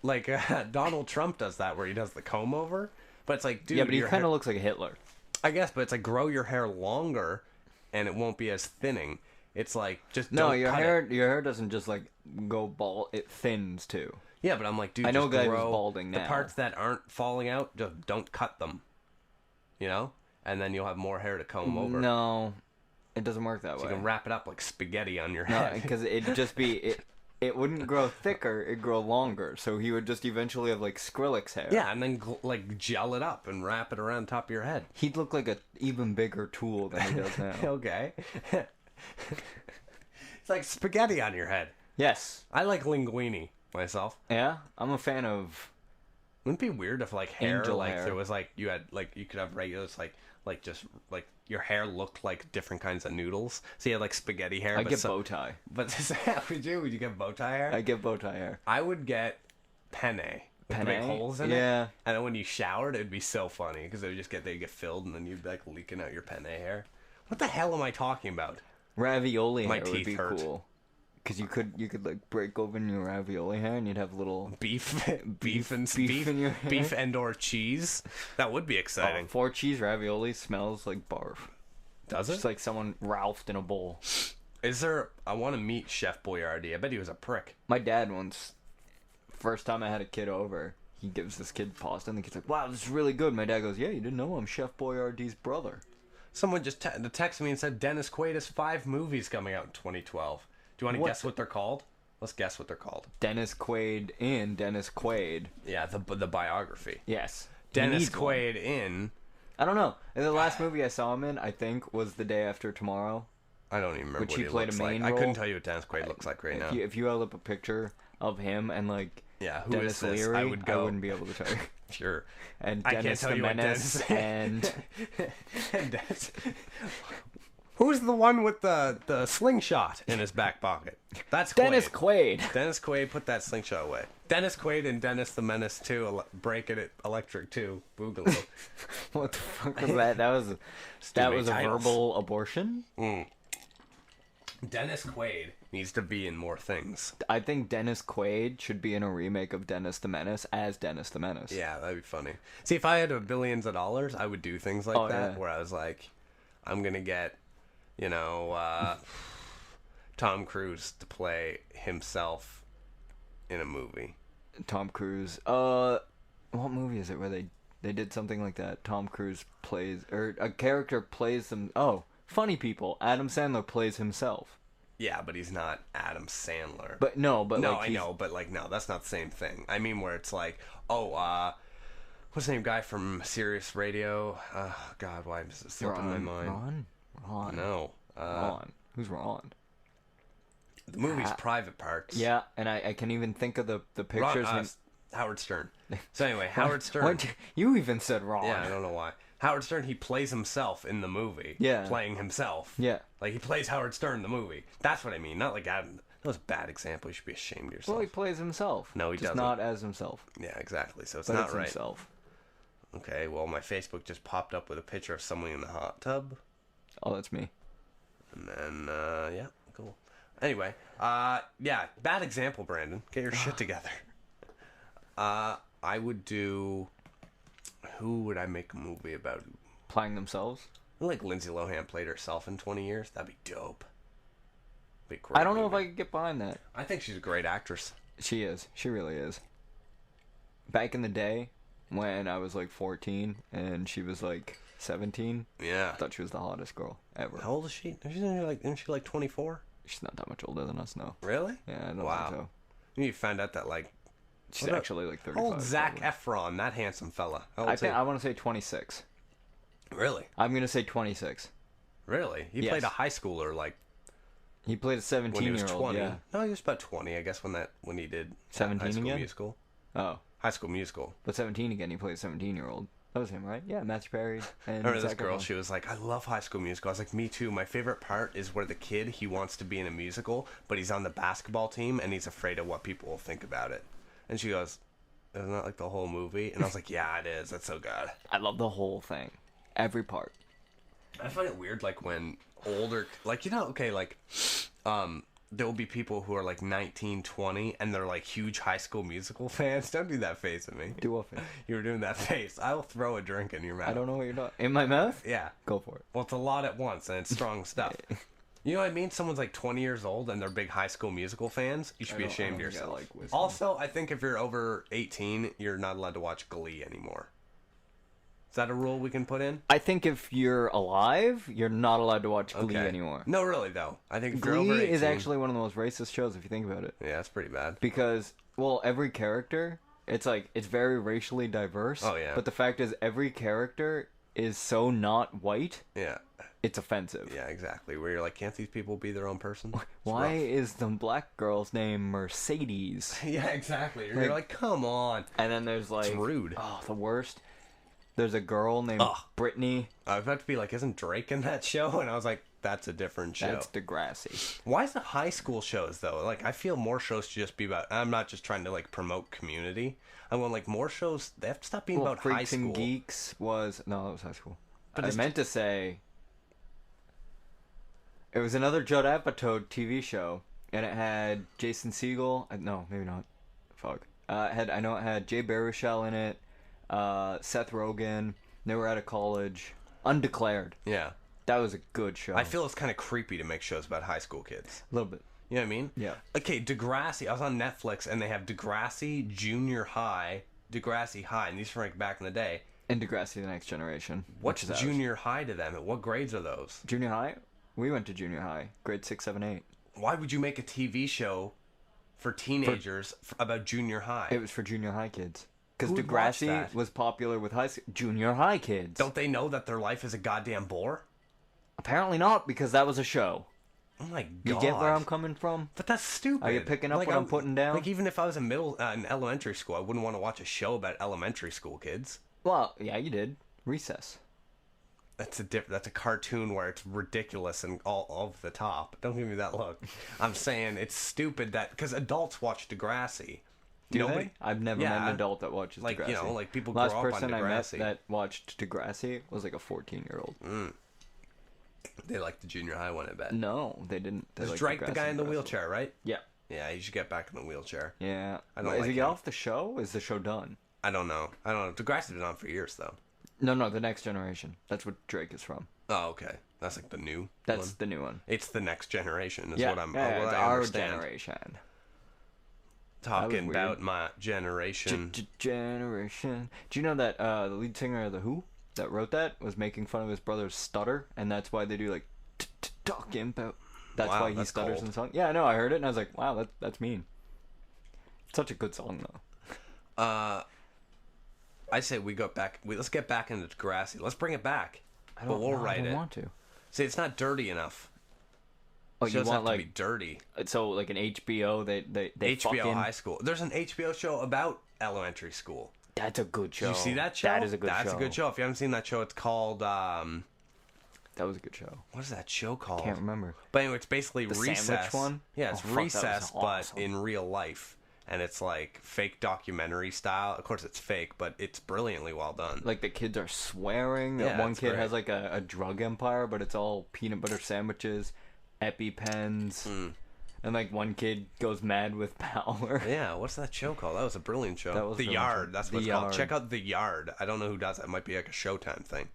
like Donald Trump does that, where he does the comb over. But it's like, dude... Yeah, but he kind of looks like a Hitler. I guess, but it's like, grow your hair longer, and it won't be as thinning. It's like, just no, don't your cut hair. it. Your hair doesn't just like go bald; it thins too. Yeah, but I'm like, dude, I know a just guy who's grow balding now. the parts that aren't falling out. Just don't cut them. You know, and then you'll have more hair to comb over. No, it doesn't work that way. You can wrap it up like spaghetti on your No, head. because it'd just be it wouldn't grow thicker; it'd grow longer. So he would just eventually have like Skrillex hair. Yeah, and then like gel it up and wrap it around top of your head. He'd look like an even bigger tool than he does now. Okay. It's like spaghetti on your head. Yes. I like linguine myself. Yeah, I'm a fan of. Wouldn't it be weird if like hair, Angel like hair. there was like you had like you could have regulars like just like your hair looked like different kinds of noodles. So you had like spaghetti hair. I but get bow tie. But would you? Would you get bow tie hair? I get bow tie hair. I would get penne. With Penne? big holes in it. Yeah. And then when you showered, it'd be so funny because they would just they'd get filled and then you'd be like leaking out your penne hair. What the hell am I talking about? Ravioli My hair would teeth be hurt. cool. Because you could like break open your ravioli hair and you'd have little Beef and beef beef in your hair. beef and or cheese. That would be exciting. 4 cheese ravioli smells like barf. Does it? Just like someone Ralphed in a bowl. Is there? I want to meet Chef Boyardee. I bet he was a prick. My dad once, first time I had a kid over, he gives this kid pasta and the kid's like, "Wow, this is really good." My dad goes, "Yeah, you didn't know I'm Chef Boyardee's brother." Someone just texted me and said Dennis Quaid has 5 movies coming out in 2012. Do you want to guess what they're called? Let's guess what they're called. Dennis Quaid in Dennis Quaid. Yeah, the biography. Yes. Dennis Quaid in... I don't know. The last movie I saw him in, I think, was The Day After Tomorrow. I don't even remember Which what he played looks a main like. role. I couldn't tell you what Dennis Quaid looks like right now. If you held up a picture of him and like Yeah, who Dennis is this? Leary, I would go. I wouldn't be able to tell you. Sure. And I can't Dennis tell the you what Menace Dennis- and Dennis... Who's the one with the slingshot in his back pocket? That's Quaid. Dennis Quaid. Dennis Quaid, put that slingshot away. Dennis Quaid and Dennis the Menace 2, Breaking It Electric 2, Boogaloo. What the fuck was that? That was a titles. verbal abortion? Dennis Quaid needs to be in more things. I think Dennis Quaid should be in a remake of Dennis the Menace as Dennis the Menace. Yeah, that'd be funny. See, if I had billions of dollars, I would do things like that, yeah. where I was like, I'm gonna get, Tom Cruise to play himself in a movie. Tom Cruise. What movie is it where they did something like that? Tom Cruise plays, or a character plays them. Oh, Funny People. Adam Sandler plays himself. Yeah, but he's not Adam Sandler. But no, no, like I know, but like no, that's not the same thing. I mean, where it's like, what's the name guy from Sirius Radio? God, why is it slipping my mind? Ron. No. Ron. Who's Ron? The movie's Private Parts. Yeah, and I can even think of the pictures. Howard Stern. So anyway, Howard Stern. You even said Ron. Yeah, I don't know why. Howard Stern, he plays himself in the movie. Yeah. Playing himself. Yeah. Like, he plays Howard Stern in the movie. That's what I mean. Not like Adam. That was a bad example. You should be ashamed of yourself. Well, he plays himself. No, he just doesn't. not as himself. Yeah, exactly. So it's But not it's right. himself. Okay, well, my Facebook just popped up with a picture of someone in the hot tub. Oh, that's me. And then, yeah, cool. Anyway, yeah, bad example, Brandon. Get your shit together. I would do... Who would I make a movie about? Playing themselves? Like Lindsay Lohan played herself in 20 years. That'd be dope. Be a great I don't know movie. if I could get behind that. I think she's a great actress. She is. She really is. Back in the day, when I was like 14 and she was like 17, Yeah. I thought she was the hottest girl ever. How old is she? Isn't she like 24? She's not that much older than us, no. Really? Yeah, I don't Wow. think so. You found out that like... She's actually like 35. Old Zac probably. Efron, that handsome fella. I want to say 26. Really? I'm going to say 26. Really? He Yes. played a high schooler like He played a when he was 17-year-old, 20. yeah. No, he was about 20, I guess, when he did 17 High School again? Musical. Oh, High School Musical. but 17 again, he played a 17-year-old. That was him, right? Yeah, Matthew Perry. And I remember this Zac girl, Efron. she was like, I love High School Musical. I was like, me too. My favorite part is where the kid, he wants to be in a musical, but he's on the basketball team, and he's afraid of what people will think about it. And she goes, isn't that like the whole movie? And I was like, yeah, it is. That's so good. I love the whole thing. Every part. I find it weird, like, when older, like, you know, okay, like, there will be people who are, like, 19, 20, and they're, like, huge High School Musical fans. Don't do that face at me. Do what face? You were doing that face. I will throw a drink in your mouth. I don't know what you're doing. In my mouth? Yeah. Go for it. Well, it's a lot at once, and it's strong stuff. You know what I mean? Someone's, like, 20 years old, and they're big High School Musical fans. You should be ashamed of yourself. Like whiskey. Also, I think if you're over 18, you're not allowed to watch Glee anymore. Is that a rule we can put in? I think if you're alive, you're not allowed to watch Glee anymore. No, really, though. I think if you're over Glee 18... is actually one of the most racist shows if you think about it. Yeah, that's pretty bad. Because, well, every character, it's very racially diverse. Oh, yeah. But the fact is, every character is so not white, Yeah. it's offensive. Yeah, exactly. Where you're like, can't these people be their own person? It's Why rough. is the black girl's name Mercedes? Yeah, exactly. You're like, come on. And then there's like... It's rude. Oh, the worst. There's a girl named Brittany. I was about to be like, isn't Drake in that show? And I was like, that's a different show. That's Degrassi. Why is it high school shows, though? Like, I feel more shows should just be about... I'm not just trying to, like, promote community. I'm going, like, more shows... They have to stop being about high Freaks school. and Geeks was... No, that was high school. But I meant to say... It was another Judd Apatow TV show. And it had Jason Segel... No, maybe not. Fuck. I know it had Jay Baruchel in it. Seth Rogen. They were out of college. Undeclared. Yeah. That was a good show. I feel it's kind of creepy to make shows about high school kids. A little bit. You know what I mean? Yeah. Okay, Degrassi. I was on Netflix, and they have Degrassi Junior High, Degrassi High, and these were like back in the day. And Degrassi The Next Generation. What's which is junior high to them? What grades are those? Junior high? We went to junior high. Grade 6, 7, 8. Why would you make a TV show for teenagers about junior high? It was for junior high kids. Because Who would watch Degrassi that? was popular with junior high kids. Don't they know that their life is a goddamn bore? Apparently not, because that was a show. Oh my god! You get where I'm coming from? But that's stupid. Are you picking up what I'm putting down? Like, even if I was in elementary school, I wouldn't want to watch a show about elementary school kids. Well, yeah, you did. Recess. That's a cartoon where it's ridiculous and all over the top. Don't give me that look. I'm saying it's stupid that because adults watch Degrassi. Do they? I've never met an adult that watches like, Degrassi. You know, like people Last grow up on person I met Degrassi. that watched Degrassi was like a 14-year-old. They like the junior high one, I bet. No, they didn't. They There's liked Drake, the Degrassi guy in the the best. wheelchair, right? Yeah. Yeah, he should get back in the wheelchair. Yeah. I don't Is like he him. off the show? Is the show done? I don't know. Degrassi's been on for years, though. No, The Next Generation. That's what Drake is from. Oh, okay. That's like the new That's one. the new one. It's the next generation is Yeah, what I'm yeah, what it's I our understand. generation. Talking weird. about my generation. Generation. Do you know that the lead singer of The Who that wrote that was making fun of his brother's stutter, and that's why they do like talking about. That's Wow, why he that's stutters cold. in the song. Yeah, I know. I heard it and I was like, wow, that's mean. Such a good song though. I say we go back. Let's get back into Degrassi. Let's bring it back. But we'll write I don't it. want to. See, it's not dirty enough. Oh, you Shows want have to like be dirty. so like an HBO? They HBO fucking, High School. There's an HBO show about elementary school. That's a good show. Did you see that show? That is a good show. That's a good show. If you haven't seen that show, it's called. That was a good show. What is that show called? Can't remember. But anyway, it's basically The Recess. sandwich one? Yeah, it's Oh, fuck, that was Recess, but awesome. in real life. and it's like fake documentary style. Of course, it's fake, but it's brilliantly well done. Like the kids are swearing. Yeah, One it's kid great. has like a drug empire, but it's all peanut butter sandwiches, EpiPens, and like one kid goes mad with power. Yeah, what's that show called? That was a brilliant show. That was The brilliant Yard. show. That's The what it's called. Yard. Check out The Yard. I don't know who does it. It might be like a Showtime thing.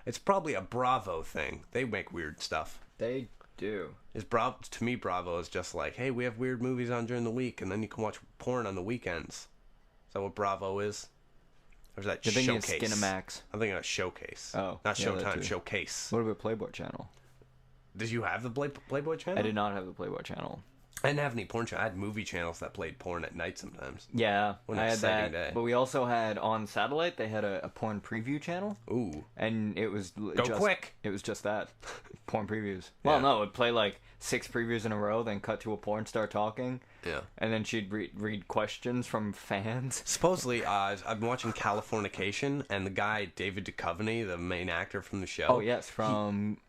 It's probably a Bravo thing. They make weird stuff. They do. To me, Bravo is just like, hey, we have weird movies on during the week, and then you can watch porn on the weekends. Is that what Bravo is? Or is that You're thinking of Showcase? Skinamax. I'm thinking of Showcase. Oh, Not yeah, that Showtime, too. Showcase. What about Playboy Channel? Did you have the Playboy channel? I did not have the Playboy Channel. I didn't have any porn channel. I had movie channels that played porn at night sometimes. Yeah, What an I had exciting that. day. But we also had on satellite. They had a porn preview channel, Ooh. and it was Go quick. It was just that porn previews. Well, Yeah. no, it'd play like 6 previews in a row, then cut to a porn star talking, Yeah. and then she'd read questions from fans. Supposedly, I've been watching Californication, and the guy, David Duchovny, the main actor from the show. Oh yes, from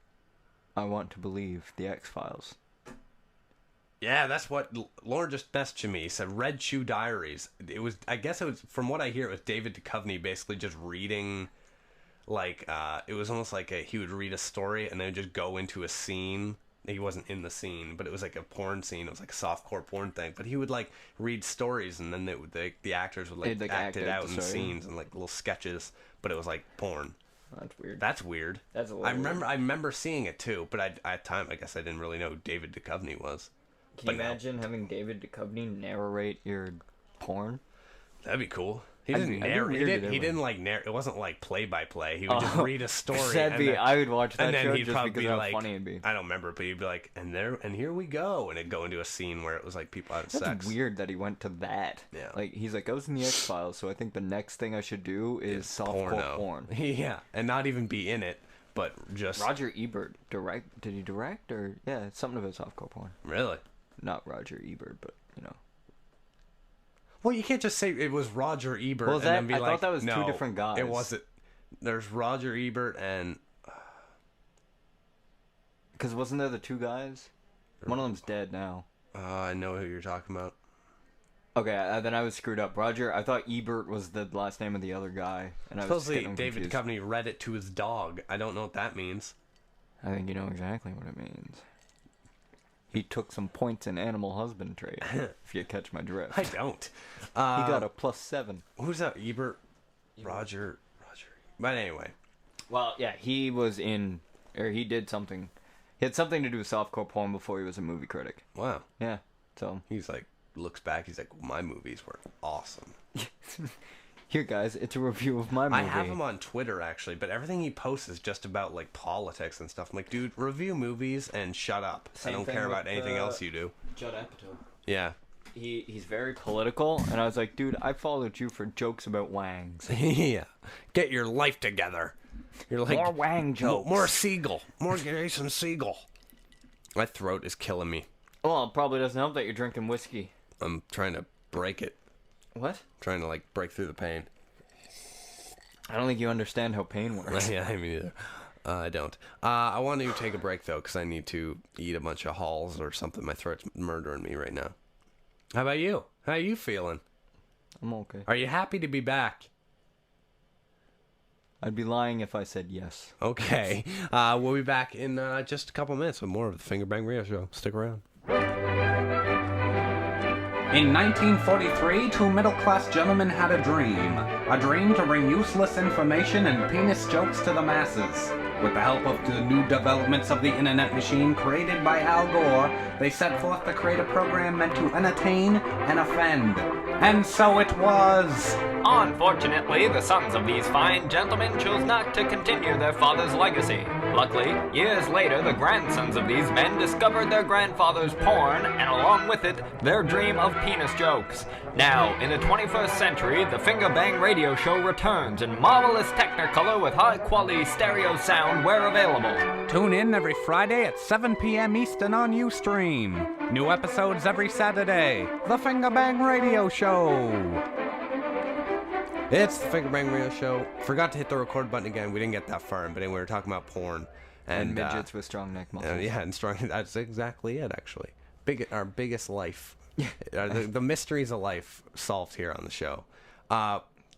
I Want to Believe, The X-Files. Yeah, that's what Lauren just messaged me. Said Red Shoe Diaries. I guess it was, from what I hear, it was David Duchovny basically just reading, like, it was almost like he would read a story and then just go into a scene. He wasn't in the scene, but it was like a porn scene. It was like a softcore porn thing. But he would like read stories, and then the actors would They'd, like, act it out the in story. scenes and like little sketches. But it was like porn. That's weird. That's weird. That's a little weird. I remember seeing it too, but at the time I guess I didn't really know who David Duchovny was. Can you imagine having David Duchovny narrate your porn? That'd be cool. He I'd didn't be- I'd be narrate. weird He to didn't do it. like narrate. It wasn't like play by play. He would just read a story. That'd be. then, I would watch that and then show he'd just probably because be of how like, funny it'd be. I don't remember, but he'd be like, and here we go, and it'd go into a scene where it was like people having That's sex. weird that he went to that. Yeah. Like, he's like, I was in the X-Files, so I think the next thing I should do is softcore porn. Yeah, and not even be in it, but just Roger Ebert did he direct, or yeah, something about softcore porn. really. Not Roger Ebert, but you know. Well, you can't just say it was Roger Ebert Well, and then be I like, thought that was no, two different guys. It wasn't. There's Roger Ebert and Because wasn't there the two guys? One of them's dead now. I know who you're talking about. Okay, then I was screwed up. I thought Ebert was the last name of the other guy, and I was Supposedly, getting David confused. Duchovny read it to his dog. I don't know what that means. I think you know exactly what it means. He took some points in animal husbandry, if you catch my drift. I don't. He got a +7. Who's that? Ebert? Roger. But anyway. Well, yeah, he did something. He had something to do with softcore porn before he was a movie critic. Wow. Yeah, so. He's like, looks back, he's like, my movies were awesome. Here, guys, it's a review of my movie. I have him on Twitter, actually, but everything he posts is just about, like, politics and stuff. I'm like, dude, review movies and shut up. Same I don't thing care about with, anything else you do. Judd Apatow. Yeah. He's very political, and I was like, dude, I followed you for jokes about wangs. Yeah. Get your life together. You're like, More wang jokes. More Siegel. More Jason Siegel. My throat is killing me. Well, it probably doesn't help that you're drinking whiskey. I'm trying to break it. What? Trying to, like, break through the pain. I don't think you understand how pain works. Yeah, I mean either. I don't. I want to take a break, though, because I need to eat a bunch of Halls or something. My throat's murdering me right now. How about you? How are you feeling? I'm okay. Are you happy to be back? I'd be lying if I said yes. Okay. We'll be back in just a couple minutes with more of the Fingerbang Radio Show. Stick around. In 1943, two middle-class gentlemen had a dream to bring useless information and penis jokes to the masses. With the help of the new developments of the internet machine created by Al Gore, they set forth to create a program meant to entertain and offend. And so it was! Unfortunately, the sons of these fine gentlemen chose not to continue their father's legacy. Luckily, years later, the grandsons of these men discovered their grandfather's porn, and along with it, their dream of penis jokes. Now, in the 21st century, the Fingerbang Radio Show returns in marvelous Technicolor with high-quality stereo sound where available. Tune in every Friday at 7 p.m. Eastern on uStream. New episodes every Saturday. The Fingerbang Radio Show. It's the Fingerbang Radio Show. Forgot to hit the record button again. We didn't get that far, but anyway, we were talking about porn. And midgets with strong neck muscles. Yeah, and strong. That's exactly it, actually. Our biggest life The mysteries of life solved here on the show.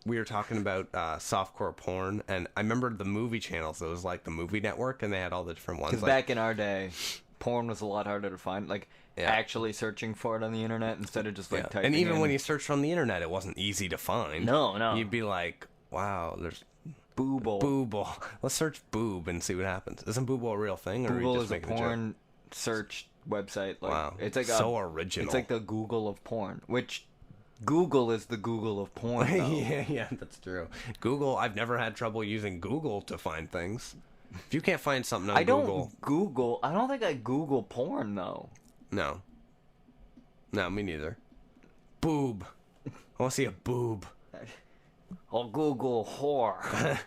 We were talking about softcore porn, and I remember the movie channels. It was like the Movie Network, and they had all the different ones. Because back in our day, porn was a lot harder to find. Like, actually searching for it on the internet instead of just, like, typing And even in. when you searched on the internet, it wasn't easy to find. No. You'd be like, wow, there's... Booble. Booble. Let's search boob and see what happens. Isn't Booble a real thing? Or are you Booble just is a making a porn search website. Like, Wow. It's like so original. It's like the Google of porn, which Google is the Google of porn, though. yeah, that's true. Google, I've never had trouble using Google to find things. If you can't find something on Google... I don't think I Google porn, though. No, me neither. Boob. I want to see a boob. I'll Google whore.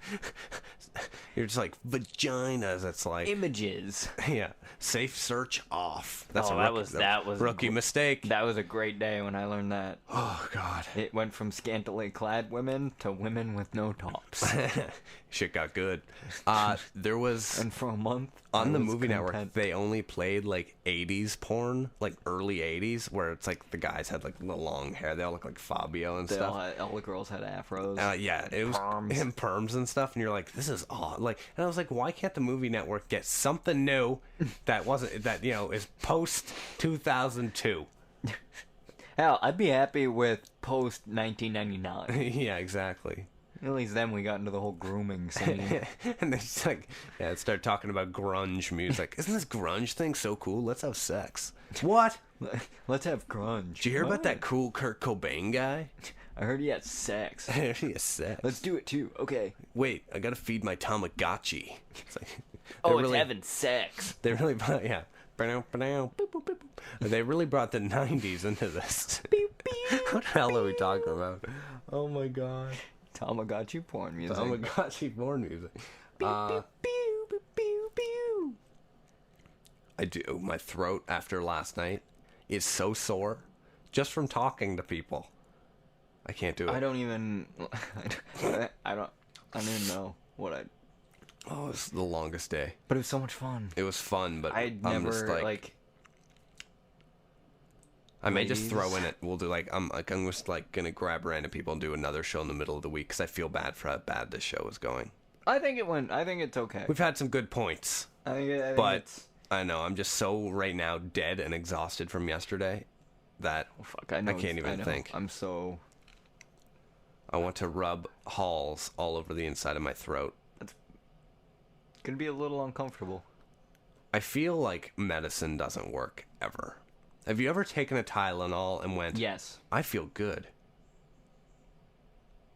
You're just like, vaginas. It's like... Images. Yeah. Safe search off. That's that was rookie mistake. That was a great day when I learned that. Oh, God. It went from scantily clad women to women with no tops. Shit got good. There was... And for a month, on the Movie Network, they only played, like, 80s porn, like, early 80s, where it's, like, the guys had, like, the long hair. They all look like Fabio and stuff. All the girls had afros. Yeah, it was and perms and stuff, and you're like, this is odd. Like, and I was like, why can't the Movie Network get something new that is post 2002? Hell, I'd be happy with post 1999. Yeah, exactly. At least then we got into the whole grooming scene. And they just start talking about grunge music. Isn't this grunge thing so cool? Let's have sex. What? Let's have grunge. Did you hear about that cool Kurt Cobain guy? I heard he had sex. He has sex. Let's do it too. Okay. Wait, I gotta feed my Tamagotchi. It's like, it's having sex. They really, yeah. They really brought the 90s into this. What the hell are we talking about? Oh my god. Tamagotchi porn music. Tamagotchi porn music. I do. My throat after last night is so sore just from talking to people. I can't do it. I don't even know what I... Oh, it was the longest day. But it was so much fun. It was fun, but I'm never, just like... I may just throw in it. We'll do I'm just gonna grab random people and do another show in the middle of the week because I feel bad for how bad this show is going. I think it's okay. We've had some good points. I think but I know I'm just so right now dead and exhausted from yesterday that I can't even think. I'm so... I want to rub Halls all over the inside of my throat. It's gonna be a little uncomfortable. I feel like medicine doesn't work ever. Have you ever taken a Tylenol and went, yes, I feel good?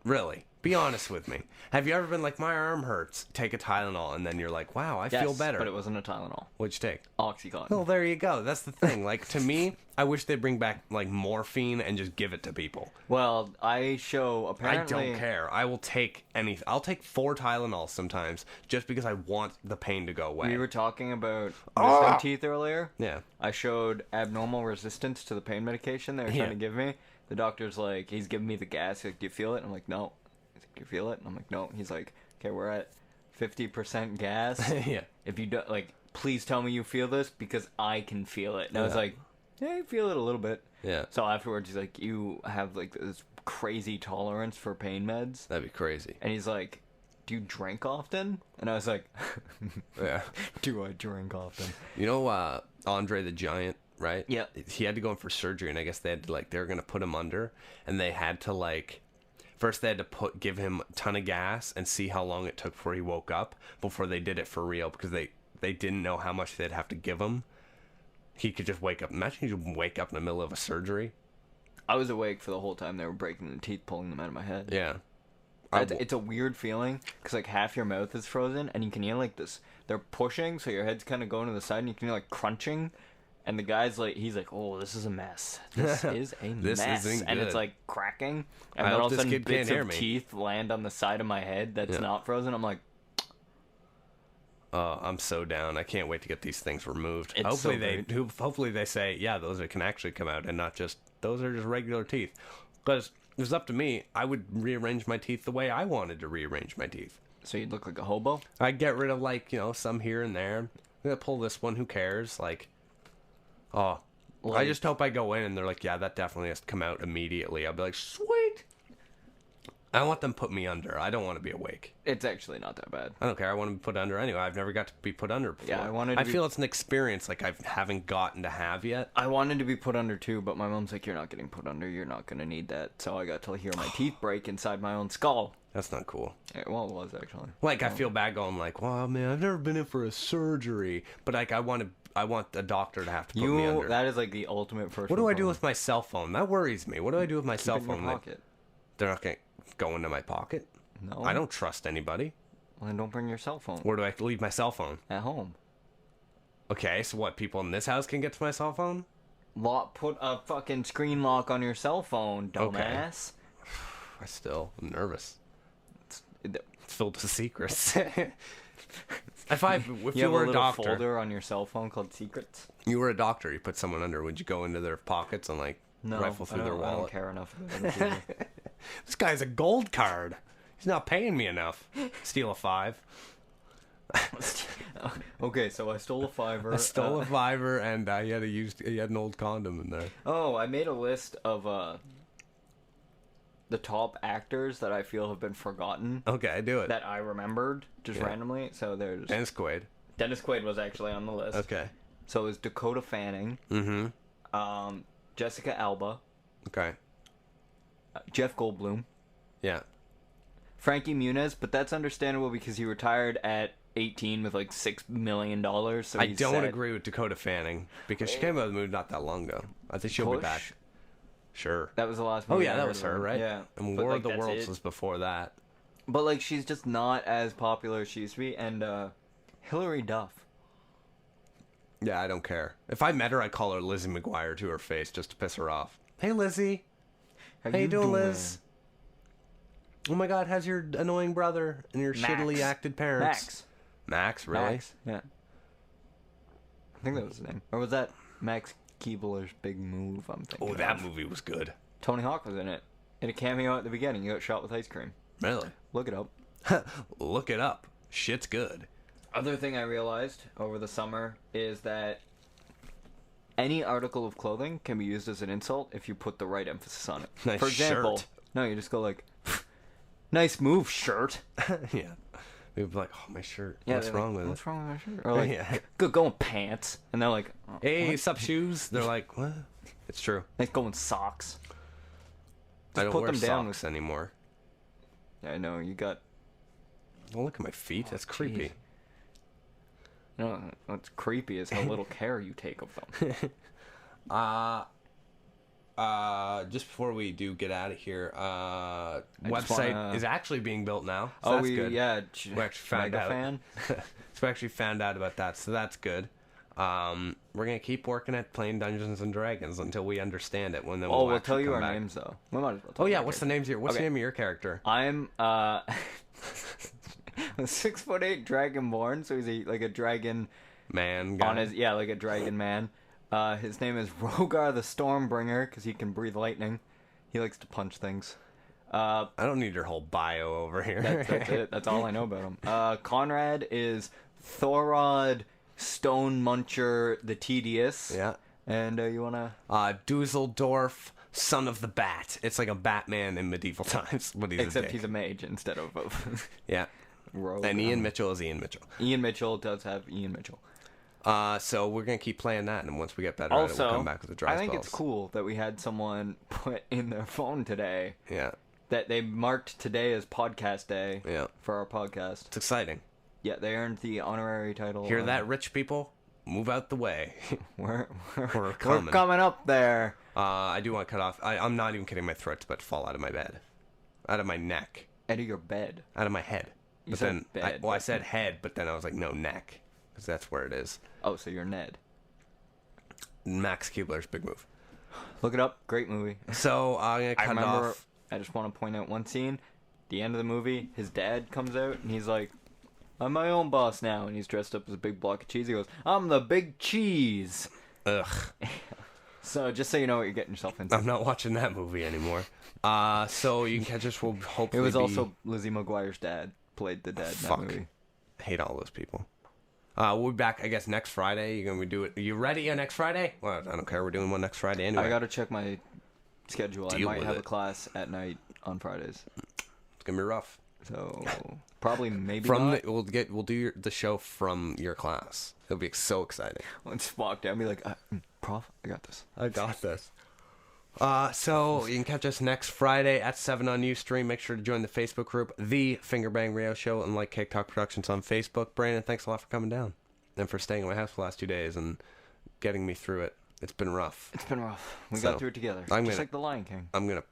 Really? Be honest with me. Have you ever been like, my arm hurts, take a Tylenol, and then you're like, wow, I feel better? But it wasn't a Tylenol. What'd you take? Oxycontin. Well, there you go. That's the thing. Like, to me, I wish they'd bring back, like, morphine and just give it to people. Well, apparently... I don't care. I will take anything. I'll take 4 Tylenols sometimes just because I want the pain to go away. We were talking about wisdom teeth earlier. Yeah. I showed abnormal resistance to the pain medication they were trying to give me. The doctor's like, he's giving me the gas. He's like, do you feel it? I'm like, no. He's like, do you feel it? And I'm like, no. He's like, okay, we're at 50% gas. Yeah. If you don't, like, please tell me you feel this because I can feel it. And I was like, yeah, I feel it a little bit. Yeah. So afterwards, he's like, you have, like, this crazy tolerance for pain meds. That'd be crazy. And he's like, do you drink often? And I was like, yeah. Do I drink often? You know, Andre the Giant, right? Yeah. He had to go in for surgery, and I guess they had to, they were going to put him under, and they had to, first they had to give him a ton of gas and see how long it took before he woke up before they did it for real, because they didn't know how much they'd have to give him. He could just wake up. Imagine you wake up in the middle of a surgery. I was awake for the whole time they were breaking the teeth, pulling them out of my head. Yeah. It's a weird feeling, because, half your mouth is frozen, and you can hear, this... They're pushing, so your head's kind of going to the side, and you can hear, crunching. And the guy's he's like, oh, this is a mess. This is a This mess. isn't and good. it's, cracking. And I then hope all of a this sudden, kid bits can't hear of me. teeth land on the side of my head that's not frozen. I'm like... Oh, I'm so down. I can't wait to get these things removed. It's Hopefully they say, yeah, those can actually come out and not just, those are just regular teeth. Because if it was up to me, I would rearrange my teeth the way I wanted to rearrange my teeth. So you'd look like a hobo? I'd get rid of, some here and there. I'm going to pull this one, who cares? I just hope I go in and they're like, yeah, that definitely has to come out immediately. I'll be like, sweet. I want them to put me under. I don't want to be awake. It's actually not that bad. I don't care. I want to be put under anyway. I've never got to be put under before. Yeah, I feel it's an experience like I haven't gotten to have yet. I wanted to be put under too, but my mom's like, you're not getting put under. You're not going to need that. So I got to hear my teeth break inside my own skull. That's not cool. Yeah, well, it was actually. Like, I feel bad going like, well, man, I've never been in for a surgery. But, like, I want a doctor to have to put me under. That is, like, the ultimate first. What do I do with my cell phone? That worries me. What do I do with my cell Keep it in phone? your pocket. They're not going to go into my pocket? No. I don't trust anybody. Well, then don't bring your cell phone. Where do I leave my cell phone? At home. Okay, so what? People in this house can get to my cell phone? Put a fucking screen lock on your cell phone, dumbass. Okay. I'm nervous. It's filled with secrets. If you have were a little doctor, folder on your cell phone called secrets. You were a doctor. You put someone under. Would you go into their pockets and like rifle through their wallet? I don't care enough. This guy's a gold card. He's not paying me enough. Steal a $5. Okay, so I stole a $5. I stole a $5, and he had an old condom in there. Oh, I made a list of the top actors that I feel have been forgotten. Okay, do it. That I remembered just randomly. So there's Dennis Quaid. Dennis Quaid was actually on the list. Okay. So it was Dakota Fanning. Mm-hmm. Jessica Alba. Okay. Jeff Goldblum. Yeah. Frankie Muniz, but that's understandable because he retired at 18 with like $6 million. So I don't agree with Dakota Fanning because she came out of the movie not that long ago. I think she'll be back. Sure. That was the last movie. movie. Oh, yeah, that was her, right? Yeah. And War of the Worlds was before that. But, like, she's just not as popular as she used to be. And, Hilary Duff. Yeah, I don't care. If I met her, I'd call her Lizzie McGuire to her face just to piss her off. Hey, Lizzie. How you doing, Liz? Oh, my God, how's your annoying brother and your shittily acted parents? Max, really? Max, yeah. I think that was his name. Or was that Max Keebler's Big Move, I'm thinking. Oh, that movie was good. Tony Hawk was in it. In a cameo at the beginning. He got shot with ice cream. Really? Look it up. Look it up. Shit's good. Other thing I realized over the summer is that any article of clothing can be used as an insult if you put the right emphasis on it. Nice For example, shirt. No, you just go like, nice move, shirt. Yeah. They'd be like, oh, my shirt. Yeah, What's wrong with it? What's wrong with my shirt? Or like, good going pants. And they're like, oh, hey, what? sup shoes? They're like, what? It's true. Nice going socks. I don't wear socks anymore. Yeah, I know, you got... Don't look at my feet. That's creepy. No, what's creepy is how little care you take of them. Just before we do get out of here, website is actually being built now. So that's good. Yeah, we actually found out. Fan. So we actually found out about that. So that's good. We're gonna keep working at playing Dungeons and Dragons until we understand it. We'll tell you our names though. We might as well tell what's the names here? What's the name of your character? I'm a 6'8" dragonborn, so he's like a dragon man guy. Like a dragon man. His name is Rogar the Stormbringer because he can breathe lightning. He likes to punch things. I don't need your whole bio over here. That's it. That's all I know about him. Conrad is Thorod Stone Muncher the Tedious. Yeah. And you wanna? Dusseldorf, Son of the Bat. It's like a Batman in medieval times, but he's a mage instead of yeah. Rogue. And Ian Mitchell is Ian Mitchell. Ian Mitchell does have Ian Mitchell. So we're gonna keep playing that, and once we get better also, at it, we'll come back with the dry spells. I think it's cool that we had someone put in their phone today. Yeah. That they marked today as podcast day. Yeah. For our podcast. It's exciting. Yeah, they earned the honorary title. Hear that, rich people? Move out the way. We're coming. We're coming up there. I do want to cut off. I'm not even kidding. My throat's about to fall out of my bed, out of my neck, out of your bed, out of my head. You said bed. I said head, but then I was like, no, neck, because that's where it is. Oh, so you're Ned. Max Keebler's Big Move. Look it up. Great movie. So I'm gonna cut it off. I just want to point out one scene. The end of the movie, his dad comes out and he's like, I'm my own boss now, and he's dressed up as a big block of cheese. He goes, I'm the big cheese. Ugh. So just so you know what you're getting yourself into. I'm not watching that movie anymore. So you can catch us. Will hopefully. It was also Lizzie McGuire's dad played the dad in that movie. I hate all those people. We'll be back, I guess, next Friday. You're gonna do it. Are you ready next Friday? Well, I don't care. We're doing one next Friday anyway. I gotta check my schedule. Deal I might with have it. a class at night on Fridays. It's gonna be rough. So probably maybe From not. we'll do the show from your class. It'll be so exciting. I'll just walk down and be like, Prof, I got this. I got this. So you can catch us next Friday at 7 on uStream. Make sure to join the Facebook group, The Fingerbang Radio Show, and like Caketalk Productions on Facebook. Brandon, thanks a lot for coming down and for staying at my house for the last 2 days and getting me through it. It's been rough. It's been rough. We So, got through it together. I'm Just gonna- like the Lion King. I'm going to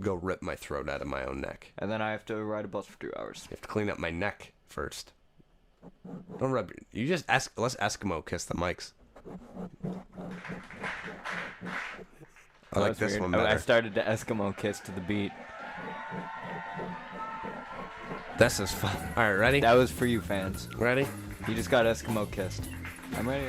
go rip my throat out of my own neck. And then I have to ride a bus for 2 hours. You have to clean up my neck first. Don't rub your... You just... Let's Eskimo kiss the mics. I like That's this weird. one I better. started to Eskimo kiss to the beat. This is fun. All right, ready? That was for you, fans. Ready? You just got Eskimo kissed. I'm ready.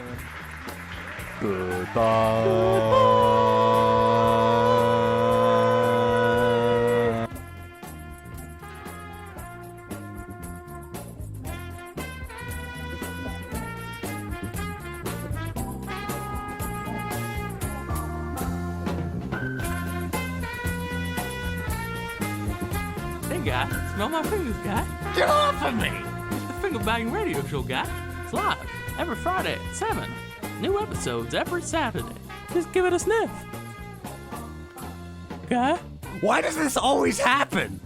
Hey guy, smell my fingers, guy. Get off of me! It's the Fingerbang Radio Show, guy. It's live every Friday at 7. New episodes every Saturday. Just give it a sniff. Guy? Why does this always happen?